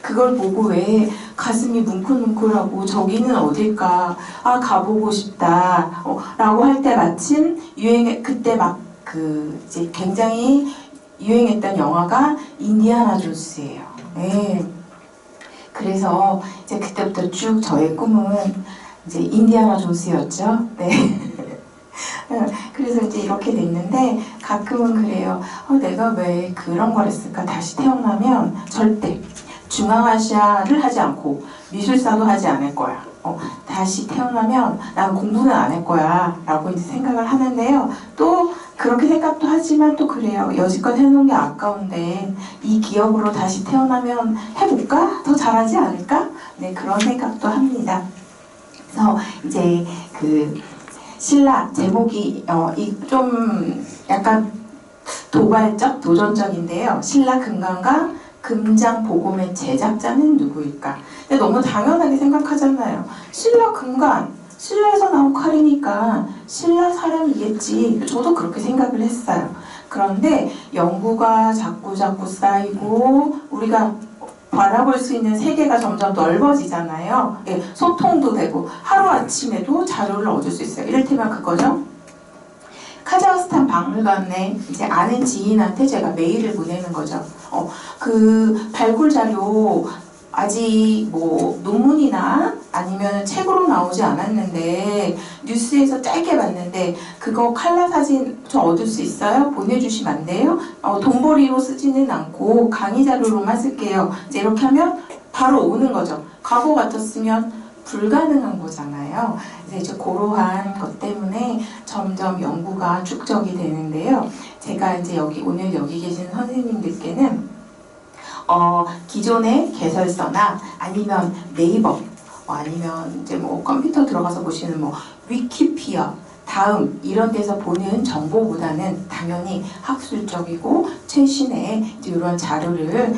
그걸 보고 왜 가슴이 뭉클뭉클하고 저기는 어딜까, 아 가보고 싶다 라고 할 때 마침 그때 막 이제 굉장히 유행했던 영화가 인디아나 존스예요. 네. 그래서 이제 그때부터 쭉 저의 꿈은 이제 인디아나 존스였죠. 네. 그래서 이제 이렇게 됐는데 가끔은 그래요. 내가 왜 그런 걸 했을까? 다시 태어나면 절대 중앙아시아를 하지 않고 미술사도 하지 않을 거야. 다시 태어나면 난 공부는 안 할 거야 라고 이제 생각을 하는데요. 또 그렇게 생각도 하지만 또 그래요. 여지껏 해놓은 게 아까운데 이 기억으로 다시 태어나면 해볼까? 더 잘하지 않을까? 네, 그런 생각도 합니다. 그래서 이제 신라 제목이 좀 약간 도발적, 도전적인데요. 신라 금강가 금장보검의 제작자는 누구일까? 근데 너무 당연하게 생각하잖아요. 신라 금강, 신라에서 나온 칼이니까 신라 사람이겠지. 저도 그렇게 생각을 했어요. 그런데 연구가 자꾸 쌓이고 우리가 바라볼 수 있는 세계가 점점 넓어지잖아요. 예, 소통도 되고 하루아침에도 자료를 얻을 수 있어요. 이를테면 그거죠. 카자흐스탄 박물관에 이제 아는 지인한테 제가 메일을 보내는 거죠. 그 발굴 자료 아직 뭐 논문이나 아니면 책으로 나오지 않았는데 뉴스에서 짧게 봤는데 그거 칼라 사진 저 얻을 수 있어요? 보내주시면 안 돼요? 돈벌이로 쓰지는 않고 강의 자료로만 쓸게요. 이제 이렇게 하면 바로 오는 거죠. 과거 같았으면 불가능한 거잖아요. 그래서 이제 그러한 것 때문에 점점 연구가 축적이 되는데요. 제가 이제 오늘 여기 계신 선생님들께는 기존의 개설서나 아니면 네이버 아니면 이제 뭐 컴퓨터 들어가서 보시는 뭐 위키피디아 다음 이런 데서 보는 정보보다는 당연히 학술적이고 최신의 이제 이런 자료를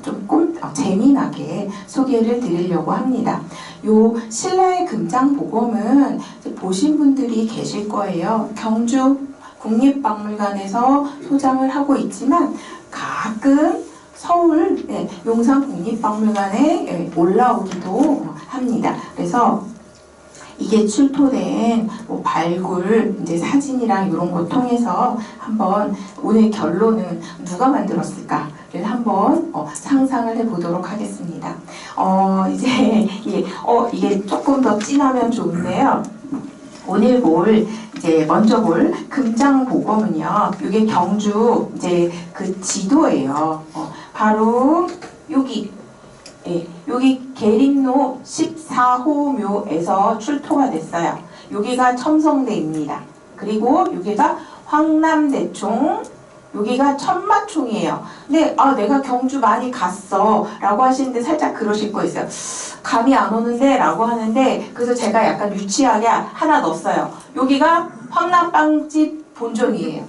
조금 재미나게 소개를 드리려고 합니다. 요 신라의 금장보검은 보신 분들이 계실 거예요. 경주 국립박물관에서 소장을 하고 있지만 가끔 서울 용산국립박물관에 올라오기도 합니다. 그래서 이게 출토된 발굴 이제 사진이랑 이런 거 통해서 한번 오늘 결론은 누가 만들었을까를 한번 상상을 해보도록 하겠습니다. 이제 이게 조금 더 진하면 좋은데요. 오늘 먼저 볼 금장보검은요. 이게 경주 이제 그 지도예요. 바로 여기 계림로 14호묘에서 출토가 됐어요. 여기가 첨성대입니다. 그리고 여기가 황남대총, 여기가 천마총이에요. 근데 내가 경주 많이 갔어 라고 하시는데 살짝 그러실 거 있어요. 감이 안 오는데 라고 하는데 그래서 제가 약간 유치하게 하나 넣었어요. 여기가 황남빵집 본점이에요.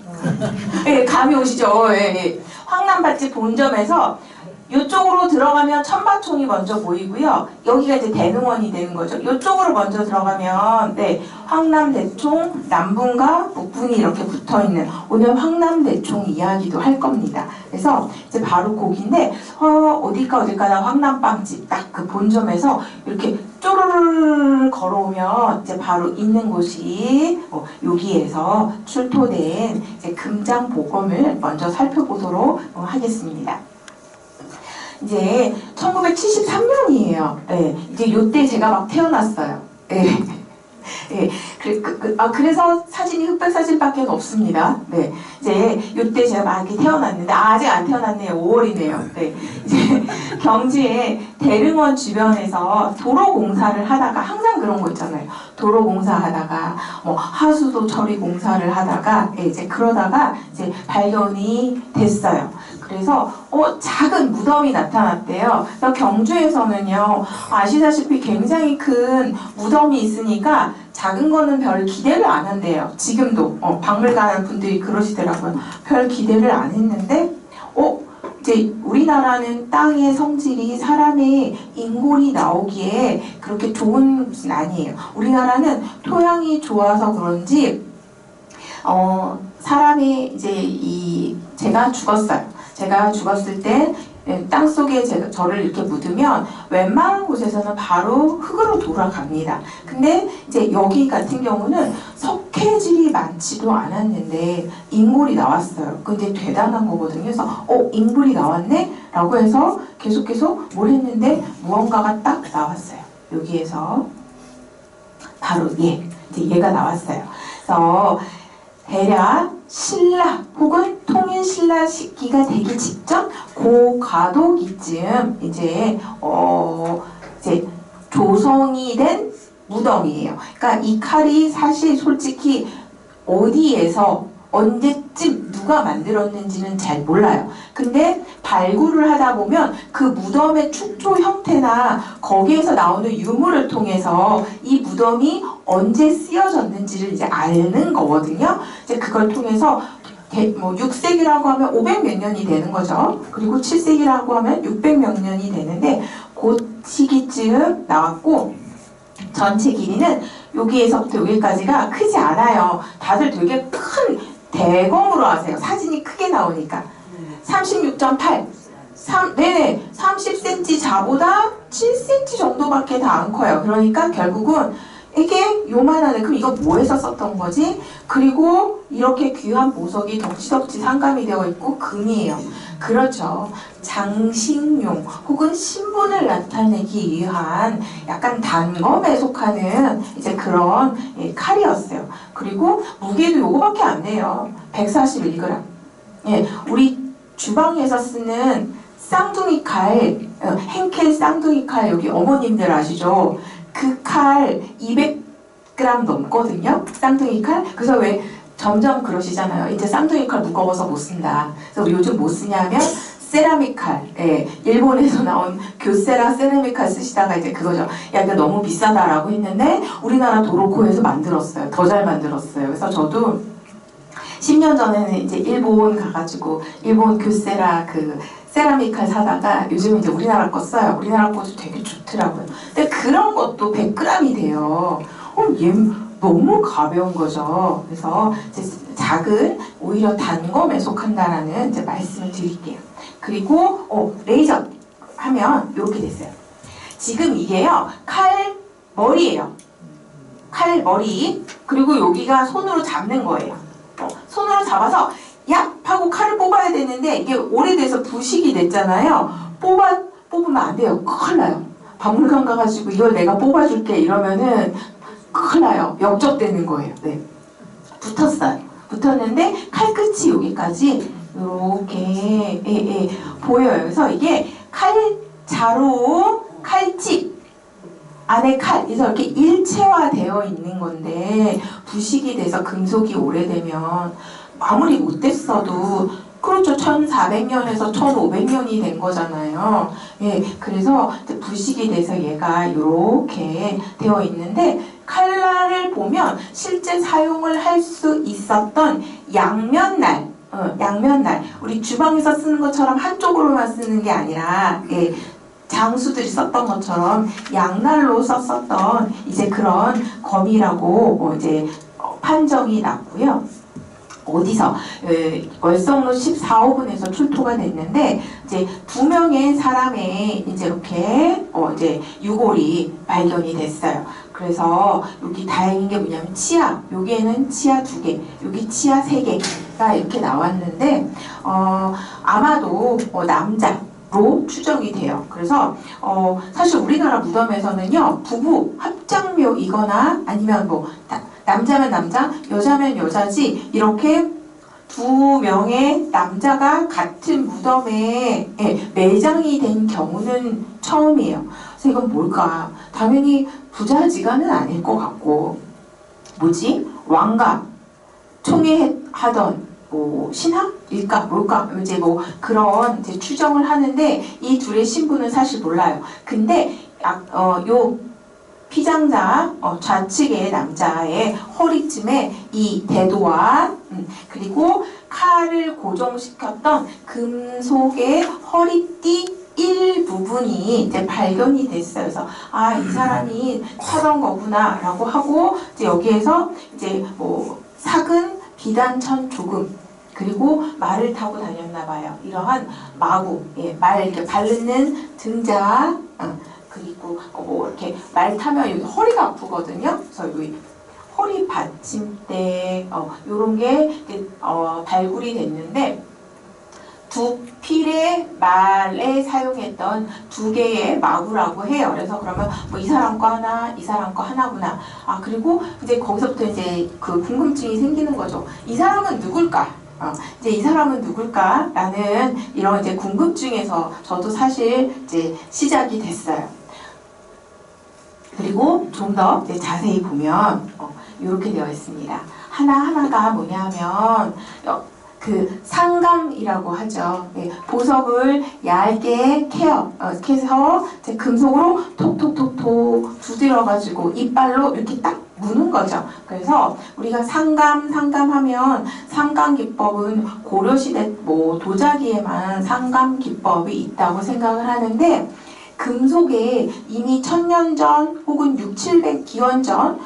네, 감이 오시죠? 네. 황남빵집 본점에서 이쪽으로 들어가면 천마총이 먼저 보이고요. 여기가 이제 대릉원이 되는 거죠. 이쪽으로 먼저 들어가면 황남대총, 남분과 북분이 이렇게 붙어있는 오늘 황남대총 이야기도 할 겁니다. 그래서 이제 바로 거기인데 어딜까 나 황남빵집 딱 그 본점에서 이렇게 쪼르르 걸어오면 이제 바로 있는 곳이 여기에서 출토된 이제 금장보검을 먼저 살펴보도록 하겠습니다. 이제 1973년이에요. 네, 이제 요때 제가 막 태어났어요. 네. 네, 그래서 사진이 흑백 사진밖에 없습니다. 네, 이제 요때 제가 막 이렇게 태어났는데 아직 안 태어났네요. 5월이네요. 네, 이제 경주의 대릉원 주변에서 도로 공사를 하다가 항상 그런 거 있잖아요. 도로 공사하다가 뭐 하수도 처리 공사를 하다가 이제 그러다가 이제 발견이 됐어요. 그래서 작은 무덤이 나타났대요. 그래서 경주에서는요 아시다시피 굉장히 큰 무덤이 있으니까 작은 거는 별 기대를 안 한대요. 지금도 박물관 분들이 그러시더라고요. 별 기대를 안 했는데 이제 우리나라는 땅의 성질이 사람의 인골이 나오기에 그렇게 좋은 곳은 아니에요. 우리나라는 토양이 좋아서 그런지 사람이 이제 제가 죽었어요. 제가 죽었을 때 땅 속에 저를 이렇게 묻으면 웬만한 곳에서는 바로 흙으로 돌아갑니다. 근데 이제 여기 같은 경우는 석회질이 많지도 않았는데 인골이 나왔어요. 근데 대단한 거거든요. 그래서 인골이 나왔네? 라고 해서 계속 뭘 했는데 무언가가 딱 나왔어요. 여기에서 바로 이제 얘가 나왔어요. 그래서 대략 신라 혹은 통일신라 시기가 되기 직전 고가도기쯤 이제 조성이 된 무덤이에요. 그러니까 이 칼이 사실 솔직히 어디에서 언제쯤 누가 만들었는지는 잘 몰라요. 근데 발굴을 하다 보면 그 무덤의 축조 형태나 거기에서 나오는 유물을 통해서 이 무덤이 언제 쓰여졌는지를 이제 아는 거거든요. 이제 그걸 통해서 6세기라고 하면 500 몇 년이 되는 거죠. 그리고 7세기라고 하면 600 몇 년이 되는데 그 시기쯤 나왔고 전체 길이는 여기에서부터 여기까지가 크지 않아요. 다들 되게 큰 대검으로 하세요. 사진이 크게 나오니까. 36.8 네네 30cm 자보다 7cm 정도밖에 다 안 커요. 그러니까 결국은 이게 요만하네. 그럼 이거 뭐해서 썼던 거지? 그리고 이렇게 귀한 보석이 덕지덕지 상감이 되어 있고 금이에요. 그렇죠. 장식용 혹은 신분을 나타내기 위한 약간 단검에 속하는 이제 그런 칼이었어요. 그리고 무게도 요거밖에 안 돼요. 141g. 예, 우리 주방에서 쓰는 쌍둥이 칼, henkel 쌍둥이 칼 여기 어머님들 아시죠? 그 칼 200g 넘거든요. 쌍둥이 칼. 그래서 왜 점점 그러시잖아요. 이제 쌍둥이 칼 무거워서 못 쓴다. 그래서 요즘 못 쓰냐면 세라믹 칼. 일본에서 나온 교세라 세라믹 칼 쓰시다가 이제 그거죠. 야, 이거 너무 비싸다라고 했는데 우리나라 도로코에서 만들었어요. 더 잘 만들었어요. 그래서 저도 10년 전에는 이제 일본 가가지고 일본 교세라 그 세라믹 칼 사다가 요즘 이제 우리나라 거 써요. 우리나라 것도 되게 좋더라고요. 근데 그런 것도 100g이 돼요. 얘 너무 가벼운 거죠. 그래서 이제 작은 오히려 단검에 속한다라는 이제 말씀을 드릴게요. 그리고 레이저 하면 이렇게 됐어요. 지금 이게요 칼 머리예요. 칼 머리. 그리고 여기가 손으로 잡는 거예요. 손으로 잡아서 야! 하고 칼을 뽑아야 되는데 이게 오래돼서 부식이 됐잖아요. 뽑으면 안 돼요. 큰일 나요. 박물관 가가지고 이걸 내가 뽑아줄게 이러면은 큰일 나요. 역적되는 거예요. 네. 붙었어요. 붙었는데 칼끝이 여기까지 이렇게 보여요. 그래서 이게 칼자루, 칼집 안에 칼, 그래서 이렇게 일체화되어 있는 건데 부식이 돼서 금속이 오래되면 아무리 못됐어도 그렇죠. 1400년에서 1500년이 된 거잖아요. 예, 그래서 부식이 돼서 얘가 이렇게 되어 있는데 칼날을 보면 실제 사용을 할 수 있었던 양면날, 양면날. 우리 주방에서 쓰는 것처럼 한쪽으로만 쓰는 게 아니라 장수들이 썼던 것처럼 양날로 썼었던 이제 그런 검이라고 이제 판정이 났고요. 어디서 월성로 14, 5분에서 출토가 됐는데 이제 2명의 사람의 이제 이렇게 이제 유골이 발견이 됐어요. 그래서 여기 다행인 게 뭐냐면 치아, 여기에는 치아 2개, 여기 치아 3개가 이렇게 나왔는데 아마도 남자로 추정이 돼요. 그래서 사실 우리나라 무덤에서는요 부부 합장묘이거나 아니면 뭐 남자면 남자, 여자면 여자지 이렇게 2명의 남자가 같은 무덤에 매장이 된 경우는 처음이에요. 그래서 이건 뭘까? 당연히 부자지간은 아닐 것 같고 뭐지? 왕가, 총애하던 신하일까? 뭘까? 이제 그런 이제 추정을 하는데 이 둘의 신분은 사실 몰라요. 근데 요 피장자 좌측의 남자의 허리쯤에 이 대도와 그리고 칼을 고정시켰던 금속의 허리띠 일부분이 이제 발견이 됐어요. 그래서 이 사람이 차던 거구나라고 하고 이제 여기에서 이제 사근 비단천 조금 그리고 말을 타고 다녔나 봐요. 이러한 마구, 말 이렇게 바르는 등자, 그리고 뭐 이렇게 말 타면 여기 허리가 아프거든요. 그래서 여기 허리 받침대, 요런 게 발굴이 됐는데, 두 필의 말에 사용했던 두 개의 마구라고 해요. 그래서 그러면 뭐 이 사람 거 하나, 이 사람 거 하나구나. 그리고 이제 거기서부터 이제 그 궁금증이 생기는 거죠. 이 사람은 누굴까? 이제 이 사람은 누굴까? 라는 이런 이제 궁금증에서 저도 사실 이제 시작이 됐어요. 그리고 좀 더 자세히 보면 이렇게 되어 있습니다. 하나하나가 뭐냐면 그 상감이라고 하죠. 보석을 얇게 캐서 금속으로 톡톡톡톡 두드려가지고 이빨로 이렇게 딱 무는 거죠. 그래서 우리가 상감하면 상감기법은 고려시대 뭐 도자기에만 상감기법이 있다고 생각을 하는데, 금속에 이미 1000년 전 혹은 6, 700 기원전,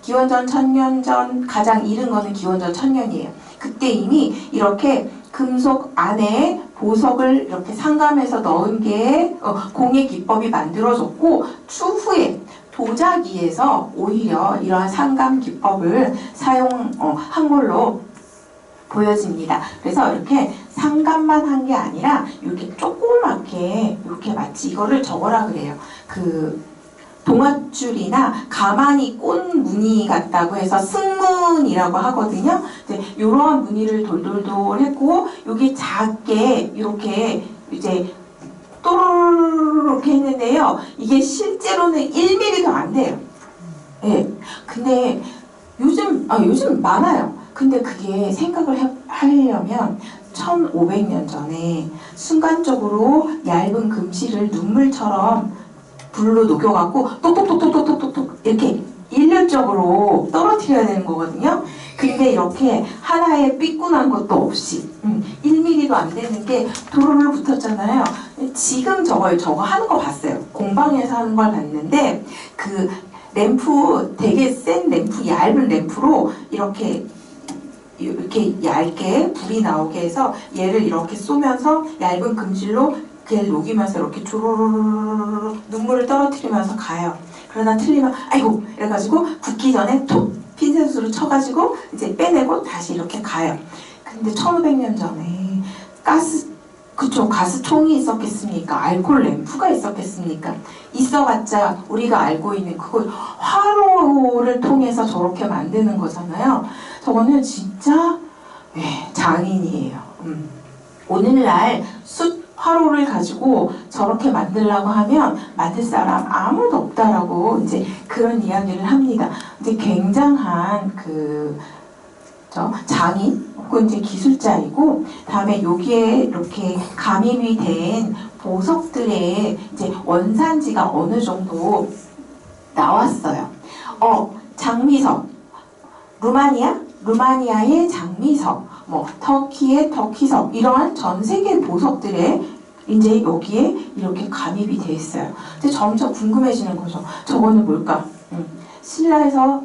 기원전 1000년 전 가장 이른 거는 기원전 1000년이에요. 그때 이미 이렇게 금속 안에 보석을 이렇게 상감해서 넣은 게 공예 기법이 만들어졌고, 추후에 도자기에서 오히려 이러한 상감 기법을 사용한 걸로 보여집니다. 그래서 이렇게 상감만 한 게 아니라 이렇게 조그맣게 이렇게 마치 이거를 저거라 그래요. 그 동아줄이나 가만히 꼰 무늬 같다고 해서 승문이라고 하거든요. 이러한 무늬를 돌돌돌 했고, 여기 작게 이렇게 이제 또르르르 했는데요. 이게 실제로는 1mm도 안 돼요. 예. 근데 요즘 많아요. 근데 그게 생각을 하려면 1500년 전에 순간적으로 얇은 금실을 눈물처럼 불로 녹여갖고 똑똑똑똑똑똑똑 이렇게 일률적으로 떨어뜨려야 되는 거거든요. 근데 이렇게 하나의 삐꾼한 것도 없이 1mm도 안 되는 게 도로를 붙었잖아요. 지금 저거 하는 거 봤어요. 공방에서 하는 걸 봤는데, 그 램프, 되게 센 램프, 얇은 램프로 이렇게 얇게 불이 나오게 해서 얘를 이렇게 쏘면서 얇은 금실로 걔를 녹이면서 이렇게 조로로로로 눈물을 떨어뜨리면서 가요. 그러다 틀리면 아이고 이래가지고 굳기 전에 톡 핀셋으로 쳐가지고 이제 빼내고 다시 이렇게 가요. 근데 1500년 전에 가스총이 있었겠습니까? 알코올 램프가 있었겠습니까? 있어봤자 우리가 알고 있는 그걸 화로를 통해서 저렇게 만드는 거잖아요. 저거는 진짜 장인이에요. 오늘날 화로를 가지고 저렇게 만들려고 하면 만들 사람 아무도 없다라고 이제 그런 이야기를 합니다. 이제 굉장한 장인 혹은 이제 기술자이고, 다음에 여기에 이렇게 감입이 된 보석들의 이제 원산지가 어느 정도 나왔어요. 장미석, 루마니아의 장미석, 뭐 터키의 터키석, 이러한 전 세계 보석들에 이제 여기에 이렇게 감입이 돼 있어요. 근데 점점 궁금해지는 거죠. 저거는 뭘까? 신라에서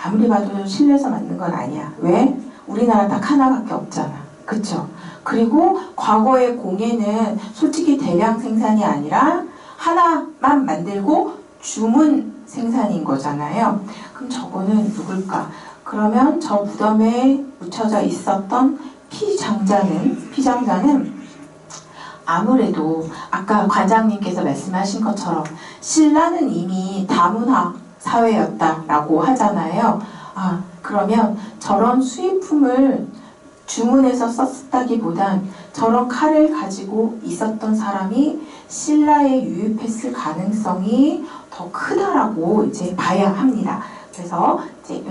아무리 봐도 신라에서 만든 건 아니야. 왜? 우리나라 딱 하나밖에 없잖아. 그쵸? 그리고 과거의 공예는 솔직히 대량 생산이 아니라 하나만 만들고 주문 생산인 거잖아요. 그럼 저거는 누굴까? 그러면 저 무덤에 묻혀져 있었던 피장자는 아무래도 아까 관장님께서 말씀하신 것처럼 신라는 이미 다문화 사회였다라고 하잖아요. 그러면 저런 수입품을 주문해서 썼다기보단 저런 칼을 가지고 있었던 사람이 신라에 유입했을 가능성이 더 크다라고 이제 봐야 합니다. 그래서 이제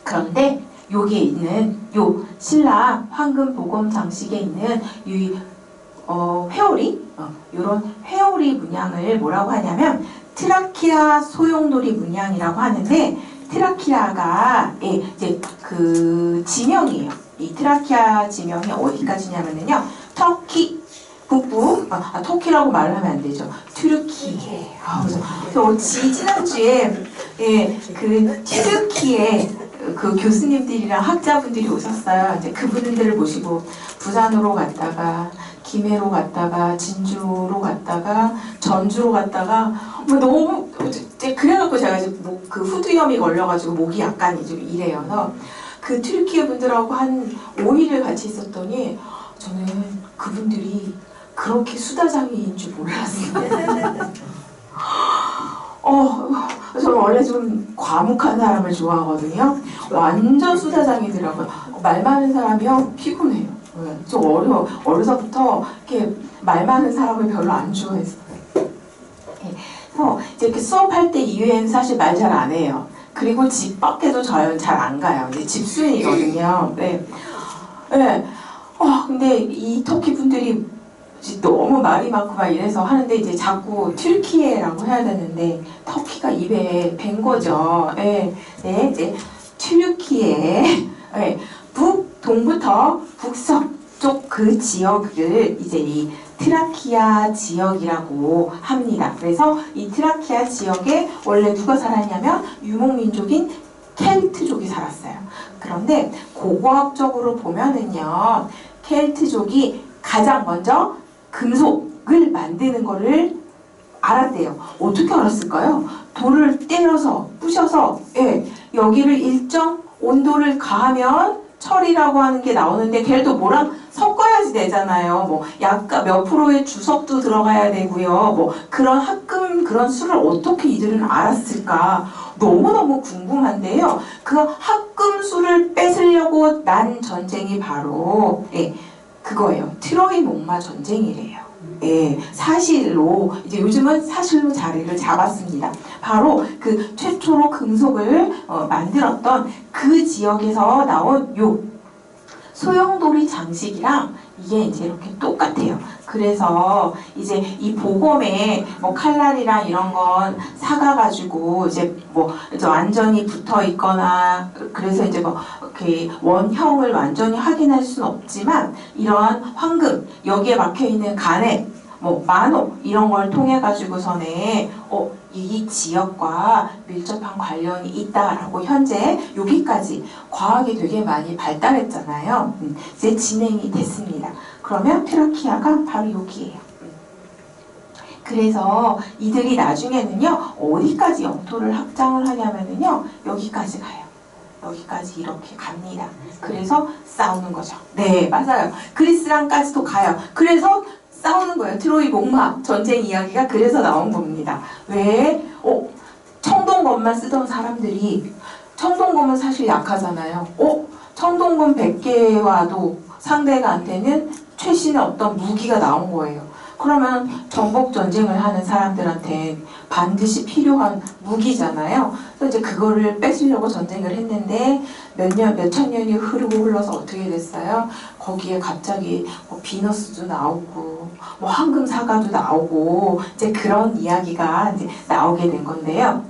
그런데 여기에 있는 요 신라 황금 보검 장식에 있는 이 회오리, 이런 회오리 문양을 뭐라고 하냐면 트라키아 소용돌이 문양이라고 하는데, 트라키아가 이제 그 지명이에요. 이 트라키아 지명이 어디까지냐면요, 터키 북부, 터키라고 말을 하면 안 되죠. 튀르키예. 그래서 지난주에 그 튀르키예 그 교수님들이랑 학자분들이 오셨어요. 이제 그분들을 모시고 부산으로 갔다가 김해로 갔다가 진주로 갔다가 전주로 갔다가 뭐 너무 이제 그래갖고 제가 이제 그 후두염이 걸려가지고 목이 약간 좀 이래요. 그래서 그 튀르키예 분들하고 한 5일을 같이 있었더니 저는 그분들이 그렇게 수다장이인 줄 몰랐어요. 저는 원래 좀 과묵한 사람을 좋아하거든요. 완전 수다장이더라고요. 말 많은 사람이요 피곤해요. 저 어려서부터 이렇게 말 많은 사람을 별로 안 좋아했어요. 그래서 이제 이렇게 수업할 때 이외에는 사실 말 잘 안 해요. 그리고 집 밖에도 잘 안 가요. 이제 집순이거든요. 네. 네. 근데 이 터키 분들이 너무 말이 많고 막 이래서 하는데 이제 자꾸 튀르키예라고 해야 되는데 터키가 입에 밴 거죠. 네, 네, 이제 튀르키예 네, 북동부터 북서쪽 그 지역을 이제 이 트라키아 지역이라고 합니다. 그래서 이 트라키아 지역에 원래 누가 살았냐면 유목민족인 켈트족이 살았어요. 그런데 고고학적으로 보면은요, 켈트족이 가장 먼저 금속을 만드는 거를 알았대요. 어떻게 알았을까요? 돌을 때려서 부셔서 여기를 일정 온도를 가하면 철이라고 하는 게 나오는데 걔를 또 뭐랑 섞어야지 되잖아요. 뭐 약간 몇 프로의 주석도 들어가야 되고요. 뭐 그런 합금 그런 수를 어떻게 이들은 알았을까 너무너무 궁금한데요. 그 합금수를 뺏으려고 난 전쟁이 바로 그거예요. 트로이 목마 전쟁이래요. 사실로 이제 요즘은 사실로 자리를 잡았습니다. 바로 그 최초로 금속을 만들었던 그 지역에서 나온 요 소용돌이 장식이랑 이게 이제 이렇게 똑같아요. 그래서 이제 이 보검에 뭐 칼날이랑 이런 건 사가가지고 이제 뭐 이제 완전히 붙어 있거나 그래서 이제 뭐 이렇게 원형을 완전히 확인할 수는 없지만 이런 황금 여기에 박혀 있는 간액 뭐 만호 이런 걸 통해 가지고서는 이 지역과 밀접한 관련이 있다라고 현재 여기까지 과학이 되게 많이 발달했잖아요. 이제 진행이 됐습니다. 그러면 트라키아가 바로 여기예요. 그래서 이들이 나중에는요 어디까지 영토를 확장을 하냐면은요 여기까지 가요. 여기까지 이렇게 갑니다. 그래서 싸우는 거죠. 네, 맞아요. 그리스랑까지도 가요. 그래서 싸우는 거예요. 트로이 목마 전쟁 이야기가 그래서 나온 겁니다. 왜? 청동검만 쓰던 사람들이 청동검은 사실 약하잖아요. 청동검 100개 와도 상대가 안 되는 최신의 어떤 무기가 나온 거예요. 그러면 정복 전쟁을 하는 사람들한테 반드시 필요한 무기잖아요. 그래서 이제 그거를 뺏으려고 전쟁을 했는데 몇천 년이 흘러서 어떻게 됐어요? 거기에 갑자기 뭐 비너스도 나오고 뭐 황금 사과도 나오고 이제 그런 이야기가 이제 나오게 된 건데요.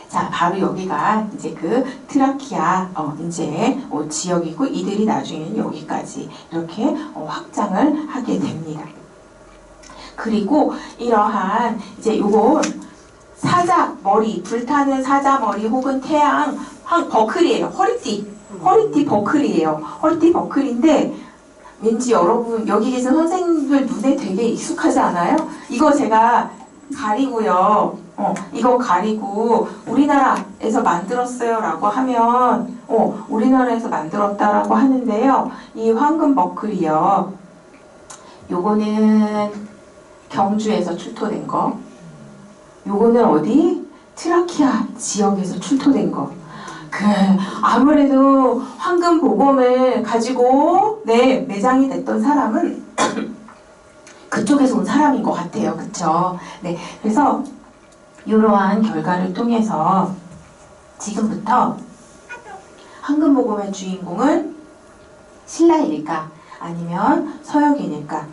자, 바로 여기가 이제 그 트라키아 이제 지역이고 이들이 나중에는 여기까지 이렇게 확장을 하게 됩니다. 그리고 이러한 이제 요건 사자 머리, 불타는 사자 머리 혹은 태양 버클이에요. 허리띠 버클이에요. 허리띠 버클인데 왠지 여러분 여기 계신 선생님들 눈에 되게 익숙하지 않아요? 이거 제가 가리고요. 이거 가리고 우리나라에서 만들었어요 라고 하면 우리나라에서 만들었다라고 하는데요. 이 황금 버클이요. 요거는 경주에서 출토된 거. 요거는 어디? 트라키아 지역에서 출토된 거. 아무래도 황금 보검을 가지고 매장이 됐던 사람은 그쪽에서 온 사람인 것 같아요. 그쵸? 네. 그래서 이러한 결과를 통해서 지금부터 황금 보검의 주인공은 신라일까 아니면 서역인일까?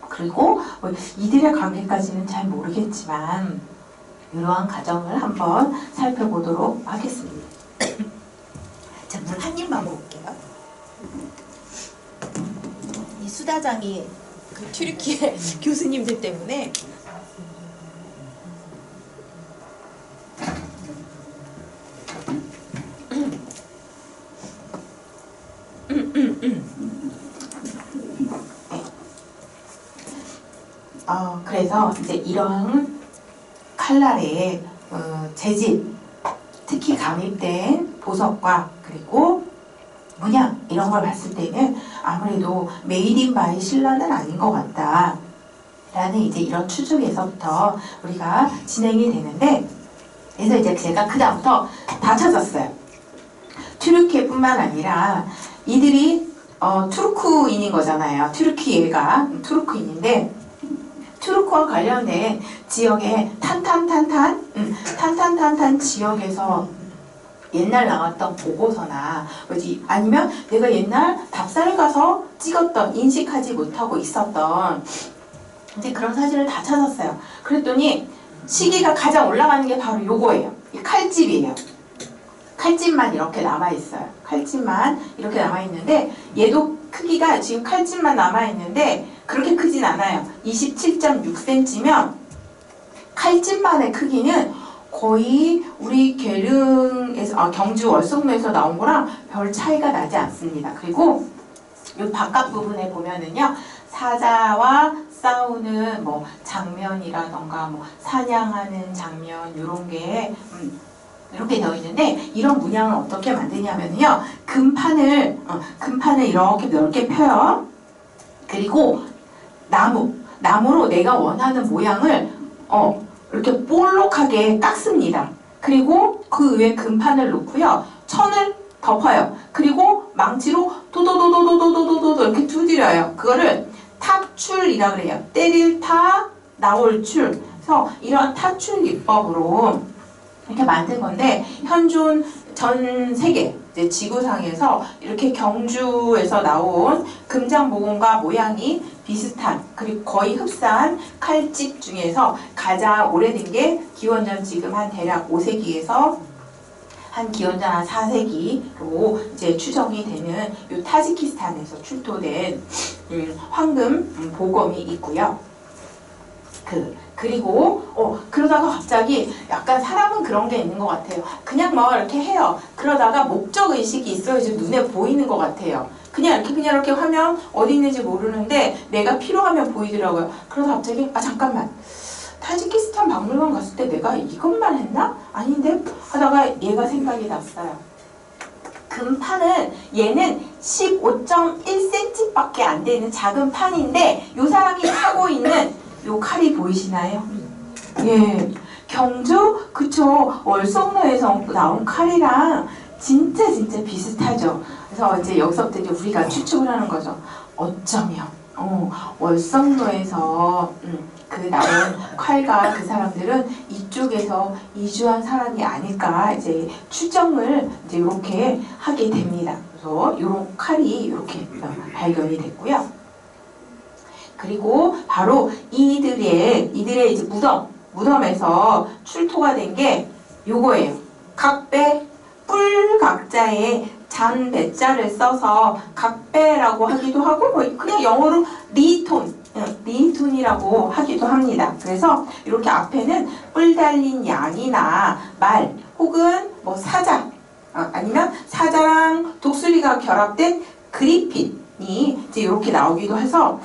그리고 이들의 관계까지는 잘 모르겠지만 이러한 과정을 한번 살펴보도록 하겠습니다. 자, 물 한 입만 먹을게요. 이 수다장이 그 튀르키예 교수님들 때문에 그래서 이제 이런 칼날의 재질, 특히 감입된 보석과 그리고 문양 이런 걸 봤을 때는 아무래도 메이드 인 바이 신라는 아닌 것 같다 라는 이제 이런 추측에서부터 우리가 진행이 되는데, 그래서 이제 제가 그 다음부터 다 찾았어요. 튀르키예뿐만 아니라 이들이 투르크인인 거잖아요. 튀르키예가 투르크인인데, 투르크와 관련된 지역의 탄탄탄탄 지역에서 옛날 나왔던 보고서나 뭐지, 아니면 내가 옛날 답사를 가서 찍었던, 인식하지 못하고 있었던 이제 그런 사진을 다 찾았어요. 그랬더니 시기가 가장 올라가는 게 바로 요거예요. 이 칼집이에요. 칼집만 이렇게 남아있어요. 칼집만 이렇게 남아있는데, 얘도 크기가 지금 칼집만 남아있는데 그렇게 크진 않아요. 27.6cm면 칼집만의 크기는 거의 우리 계릉에서, 경주 월성로에서 나온 거랑 별 차이가 나지 않습니다. 그리고 이 바깥 부분에 보면은요, 사자와 싸우는 뭐 장면이라던가 뭐 사냥하는 장면 이런 게 이렇게 되어 있는데, 이런 문양을 어떻게 만드냐면요, 금판을 이렇게 넓게 펴요. 그리고 나무로 내가 원하는 모양을 이렇게 볼록하게 깎습니다. 그리고 그 위에 금판을 놓고요, 천을 덮어요. 그리고 망치로 도도도도도도도도도 이렇게 두드려요. 그거를 탁출이라 그래요. 때릴 타, 나올 출. 그래서 이런 탁출 기법으로 이렇게 만든 건데, 현존 전 세계 이제 지구상에서 이렇게 경주에서 나온 금장모공과 모양이 비슷한, 그리고 거의 흡사한 칼집 중에서 가장 오래된 게 기원전 지금 한 대략 5세기에서 한 기원전 한 4세기로 이제 추정이 되는 요 타지키스탄에서 출토된 황금 보검이 있고요. 그리고 그러다가 갑자기 약간 사람은 그런 게 있는 것 같아요. 그냥 뭐 이렇게 해요. 그러다가 목적 의식이 있어야지 눈에 보이는 것 같아요. 그냥 이렇게 화면 어디 있는지 모르는데 내가 필요하면 보이더라고요. 그러다 갑자기 잠깐만, 타지키스탄 박물관 갔을 때 내가 이것만 했나? 아닌데? 하다가 얘가 생각이 났어요. 금판은 얘는 15.1cm 밖에 안 되는 작은 판인데, 요 사람이 하고 있는 요 칼이 보이시나요? 예, 경주 그쵸, 월성로에서 나온 칼이랑 진짜 비슷하죠. 그래서 이제 여기서부터 이제 우리가 추측을 하는 거죠. 어쩌면 월성로에서 그 나온 칼과 그 사람들은 이쪽에서 이주한 사람이 아닐까 이제 추정을 이제 이렇게 하게 됩니다. 그래서 이런 칼이 이렇게 발견이 됐고요. 그리고 바로 이들의 이제 무덤에서 출토가 된 게 요거예요. 각배 뿔각자에 잔배자를 써서 각배라고 하기도 하고, 뭐 그냥 영어로 리톤이라고 하기도 합니다. 그래서 이렇게 앞에는 뿔 달린 양이나 말 혹은 뭐 사자, 아니면 사자랑 독수리가 결합된 그리핀 이 이제 이렇게 나오기도 해서,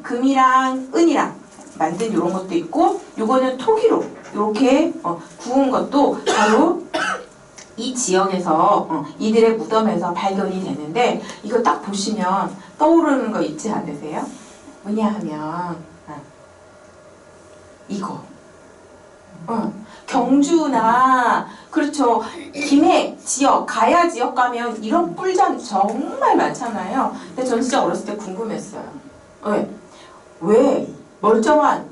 금이랑 은이랑 만든 이런 것도 있고, 요거는 토기로 이렇게 구운 것도 바로 이 지역에서 이들의 무덤에서 발견이 되는데, 이거 딱 보시면 떠오르는 거 있지 않으세요? 뭐냐 하면 이거 경주나 그렇죠, 김해 지역, 가야 지역 가면 이런 뿔잔 정말 많잖아요. 근데 전 진짜 어렸을 때 궁금했어요. 왜 멀쩡한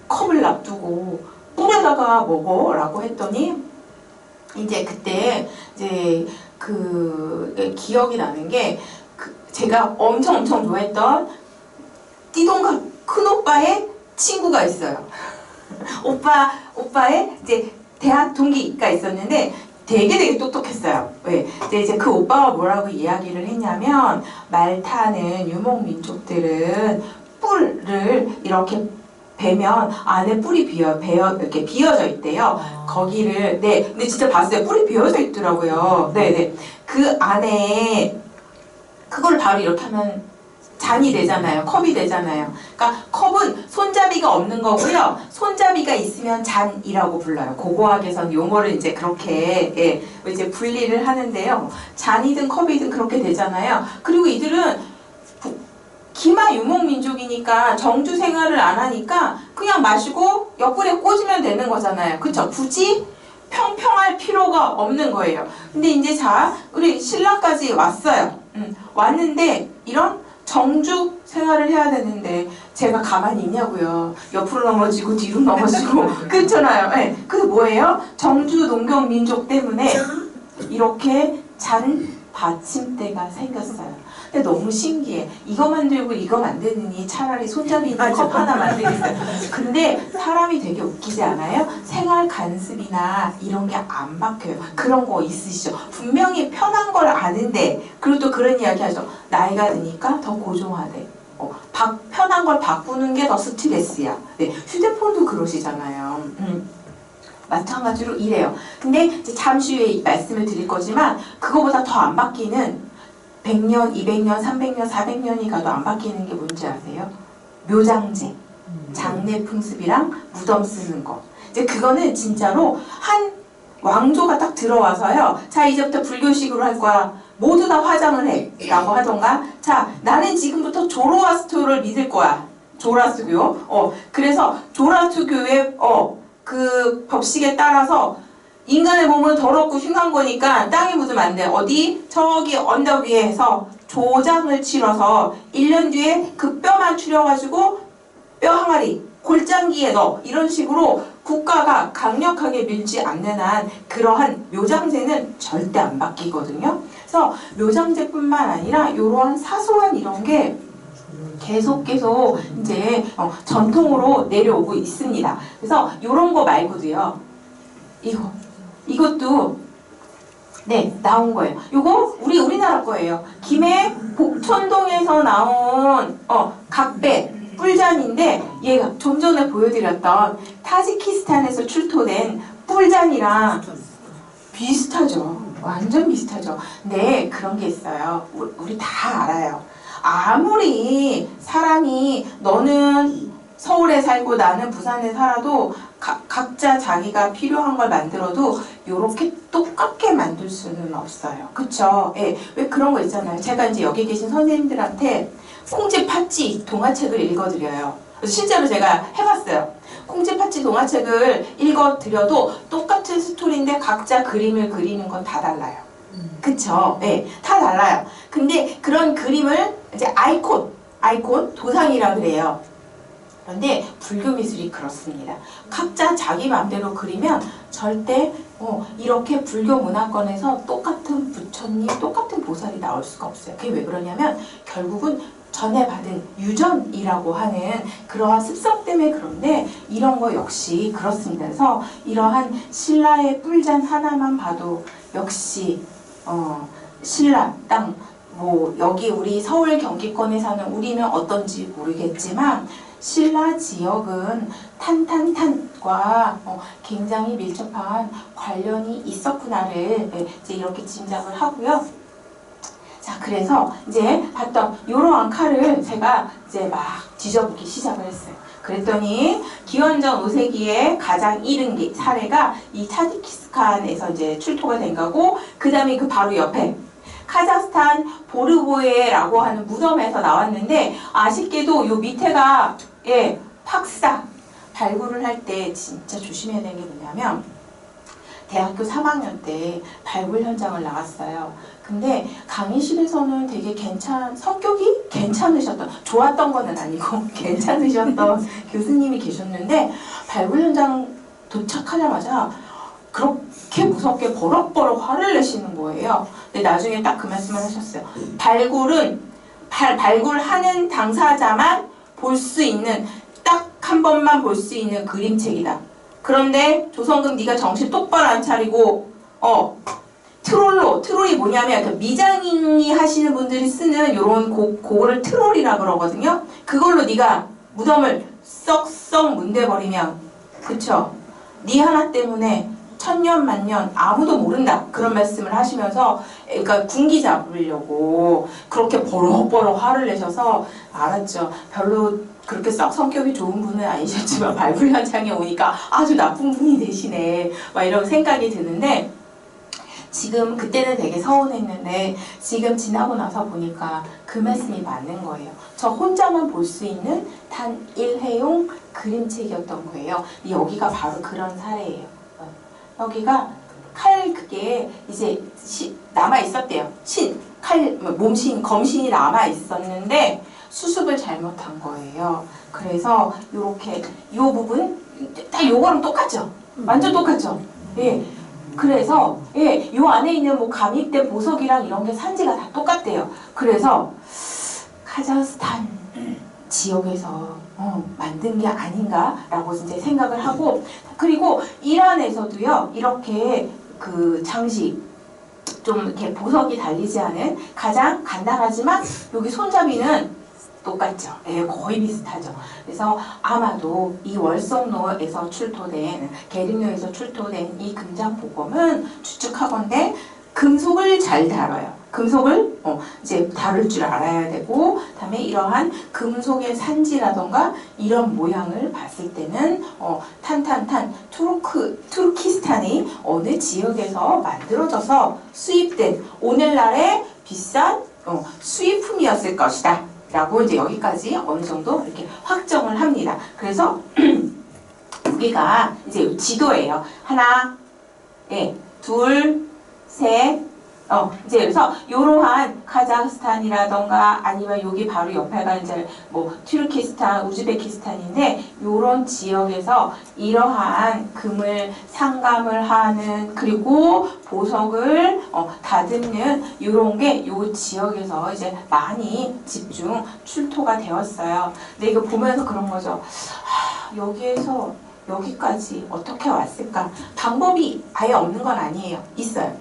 컵을 놔두고 뿔에다가 먹어? 라고 했더니, 이제 그때 이제 기억이 나는 게, 제가 엄청 좋아했던 띠동갑 큰 오빠의 친구가 있어요. 오빠의 이제 대학 동기가 있었는데 되게 똑똑했어요. 왜? 이제 그 오빠가 뭐라고 이야기를 했냐면, 말 타는 유목민족들은 뿔을 이렇게 베면 안에 뿔이 이렇게 비어져 있대요. 거기를 근데 진짜 봤어요. 뿔이 비어져 있더라고요. 그 안에 그걸 바로 이렇게 하면 잔이 되잖아요. 컵이 되잖아요. 그러니까 컵은 손잡이가 없는 거고요. 손잡이가 있으면 잔이라고 불러요. 고고학에서는 용어를 이제 그렇게 이제 분리를 하는데요. 잔이든 컵이든 그렇게 되잖아요. 그리고 이들은 기마 유목 민족이니까 정주 생활을 안 하니까 그냥 마시고 옆구리에 꽂으면 되는 거잖아요. 그쵸? 굳이 평평할 필요가 없는 거예요. 근데 이제 자, 우리 신라까지 왔어요. 왔는데 이런 정주 생활을 해야 되는데 제가 가만히 있냐고요. 옆으로 넘어지고 뒤로 넘어지고 그렇잖아요. 네. 그래서 뭐예요? 정주 농경 민족 때문에 이렇게 잔 받침대가 생겼어요. 근데 너무 신기해. 이거 만들고 이거 만드느니 차라리 손잡이 있는 컵 하나 만들겠어요. 근데 사람이 되게 웃기지 않아요? 생활 간습이나 이런 게 안 박혀요. 그런 거 있으시죠? 분명히 편한 걸 아는데 그리고 또 그런 이야기 하죠. 나이가 드니까 더 고종하대. 편한 걸 바꾸는 게 더 스트레스야. 네, 휴대폰도 그러시잖아요. 마찬가지로 이래요. 근데 이제 잠시 후에 말씀을 드릴 거지만 그거보다 더 안 바뀌는 100년, 200년, 300년, 400년이 가도 안 바뀌는 게 뭔지 아세요? 묘장제, 장례 풍습이랑 무덤 쓰는 거. 이제 그거는 진짜로 한 왕조가 딱 들어와서요. 자, 이제부터 불교식으로 할 거야. 모두 다 화장을 해. 라고 하던가. 자, 나는 지금부터 조로아스터를 믿을 거야. 조로아스터교. 그래서 조로아스터교의 그 법식에 따라서 인간의 몸은 더럽고 흉한 거니까 땅에 묻으면 안 돼. 어디? 저기 언덕 위에서 조장을 치러서 1년 뒤에 그 뼈만 추려가지고 뼈 항아리, 골장기에 넣어. 이런 식으로 국가가 강력하게 밀지 않는 한 그러한 묘장제는 절대 안 바뀌거든요. 그래서 묘장제뿐만 아니라 이러한 사소한 이런 게 계속 이제 전통으로 내려오고 있습니다. 그래서 이런 거 말고도요. 이것도 네 나온 거예요. 이거 우리나라 거예요. 김해 복촌동에서 나온 각배 뿔잔인데 얘가 좀 전에 보여드렸던 타지키스탄에서 출토된 뿔잔이랑 비슷하죠. 완전 비슷하죠. 네, 그런 게 있어요. 우리 다 알아요. 아무리 사람이 너는 서울에 살고 나는 부산에 살아도 각자 자기가 필요한 걸 만들어도 이렇게 똑같게 만들 수는 없어요. 그쵸? 예. 왜 그런 거 있잖아요. 제가 이제 여기 계신 선생님들한테 콩쥐 팥쥐 동화책을 읽어드려요. 그래서 실제로 제가 해봤어요. 콩쥐 팥쥐 동화책을 읽어드려도 똑같은 스토리인데 각자 그림을 그리는 건 다 달라요. 그쵸? 예. 다 달라요. 근데 그런 그림을 이제 아이콘 도상이라 그래요. 그런데 불교 미술이 그렇습니다. 각자 자기 마음대로 그리면 절대 이렇게 불교 문화권에서 똑같은 부처님, 똑같은 보살이 나올 수가 없어요. 그게 왜 그러냐면 결국은 전에 받은 유전이라고 하는 그러한 습성 때문에 그런데 이런 거 역시 그렇습니다. 그래서 이러한 신라의 뿔잔 하나만 봐도 역시 신라 땅 여기 우리 서울 경기권에 사는 우리는 어떤지 모르겠지만 신라 지역은 탄탄탄과 굉장히 밀접한 관련이 있었구나를 이제 이렇게 짐작을 하고요. 자, 그래서 이제 봤던 이러한 칼을 제가 이제 막 뒤져보기 시작을 했어요. 그랬더니 기원전 5세기에 가장 이른 사례가 이 타지키스탄에서 이제 출토가 된 거고, 그 다음에 그 바로 옆에 카자흐스탄 보르보에라고 하는 무덤에서 나왔는데, 아쉽게도 요 밑에가 팍사 발굴을 할 때 진짜 조심해야 되는 게 뭐냐면, 대학교 3학년 때 발굴 현장을 나갔어요. 근데 강의실에서는 되게 성격이 괜찮으셨던, 좋았던 거는 아니고 괜찮으셨던 교수님이 계셨는데, 발굴 현장 도착하자마자 그렇게 무섭게 버럭버럭 화를 내시는 거예요. 근데 나중에 딱 그 말씀을 하셨어요. 발굴하는 당사자만 볼 수 있는, 딱 한 번만 볼 수 있는 그림책이다. 그런데 조선금 네가 정신 똑바로 안 차리고 트롤이 뭐냐면 그 미장인이 하시는 분들이 쓰는 요런 그거를 트롤이라 그러거든요. 그걸로 네가 무덤을 썩썩 문대버리면, 그쵸? 네 하나 때문에 천년 만년 아무도 모른다 그런 말씀을 하시면서 그러니까 군기 잡으려고 그렇게 버럭버럭 화를 내셔서 알았죠. 별로 그렇게 썩 성격이 좋은 분은 아니셨지만 발굴 현장에 오니까 아주 나쁜 분이 되시네 막 이런 생각이 드는데 지금 그때는 되게 서운했는데 지금 지나고 나서 보니까 그 말씀이 맞는 거예요. 저 혼자만 볼 수 있는 단 1회용 그림책이었던 거예요. 여기가 바로 그런 사례예요. 여기가 칼 그게 이제 남아 있었대요. 칼 몸신 검신이 남아 있었는데 수습을 잘못한 거예요. 그래서 요렇게 요 부분 딱 요거랑 똑같죠. 완전 똑같죠. 예. 그래서 예, 요 안에 있는 뭐 감입된 보석이랑 이런 게 산지가 다 똑같대요. 그래서 카자흐스탄 지역에서 만든 게 아닌가라고 이제 생각을 하고 그리고 이란에서도요 이렇게 그 장식 좀 이렇게 보석이 달리지 않은 가장 간단하지만 여기 손잡이는 똑같죠. 예, 거의 비슷하죠. 그래서 아마도 이 월성로에서 출토된 계륵로에서 출토된 이 금장보검은 추측하건대 금속을 잘 다뤄요. 금속을 이제 다룰 줄 알아야 되고 그다음에 이러한 금속의 산지라던가 이런 모양을 봤을 때는 탄탄탄 투르키스탄의 어느 지역에서 만들어져서 수입된 오늘날의 비싼 수입품이었을 것이다. 라고 이제 여기까지 어느 정도 이렇게 확정을 합니다. 그래서 우리가 이제 지도예요. 하나, 예, 둘, 셋, 이제 그래서 이러한 카자흐스탄이라던가 아니면 여기 바로 옆에가 이제 뭐 튀르키스탄, 우즈베키스탄인데 이런 지역에서 이러한 금을 상감을 하는 그리고 보석을 다듬는 이런 게 이 지역에서 이제 많이 집중 출토가 되었어요. 근데 이거 보면서 그런 거죠. 여기에서 여기까지 어떻게 왔을까? 방법이 아예 없는 건 아니에요. 있어요.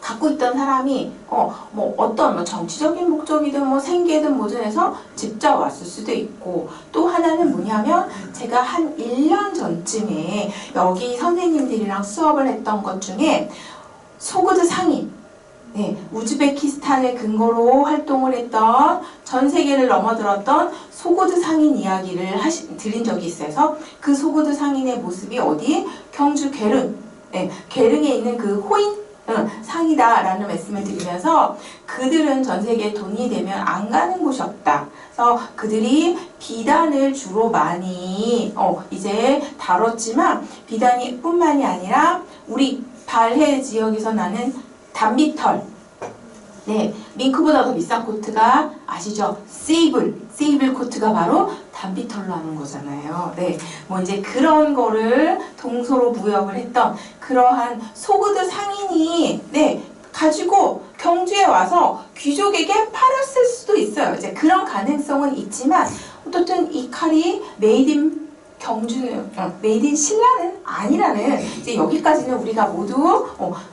갖고 있던 사람이 뭐 어떤 뭐 정치적인 목적이든 뭐 생계든 뭐든 해서 직접 왔을 수도 있고 또 하나는 뭐냐면 제가 한 1년 전쯤에 여기 선생님들이랑 수업을 했던 것 중에 소그드 상인 네, 우즈베키스탄을 근거로 활동을 했던 전 세계를 넘어들었던 소그드 상인 이야기를 드린 적이 있어서 그 소그드 상인의 모습이 어디? 경주 계릉 네, 계릉에 있는 그 호인 상이다라는 말씀을 드리면서 그들은 전 세계에 돈이 되면 안 가는 곳이 없다. 그래서 그들이 비단을 주로 많이 이제 다뤘지만 비단이 뿐만이 아니라 우리 발해 지역에서 나는 단비털 네, 밍크보다 더 비싼 코트가 아시죠? 세이블 코트가 바로 단비털로 하는 거잖아요. 네, 뭐 이제 그런 거를 동서로 무역을 했던 그러한 소그드 상인이 네 가지고 경주에 와서 귀족에게 팔았을 수도 있어요. 이제 그런 가능성은 있지만 어쨌든 이 칼이 메이드 인 경주는 메이드 인 신라는 아니라는 이제 여기까지는 우리가 모두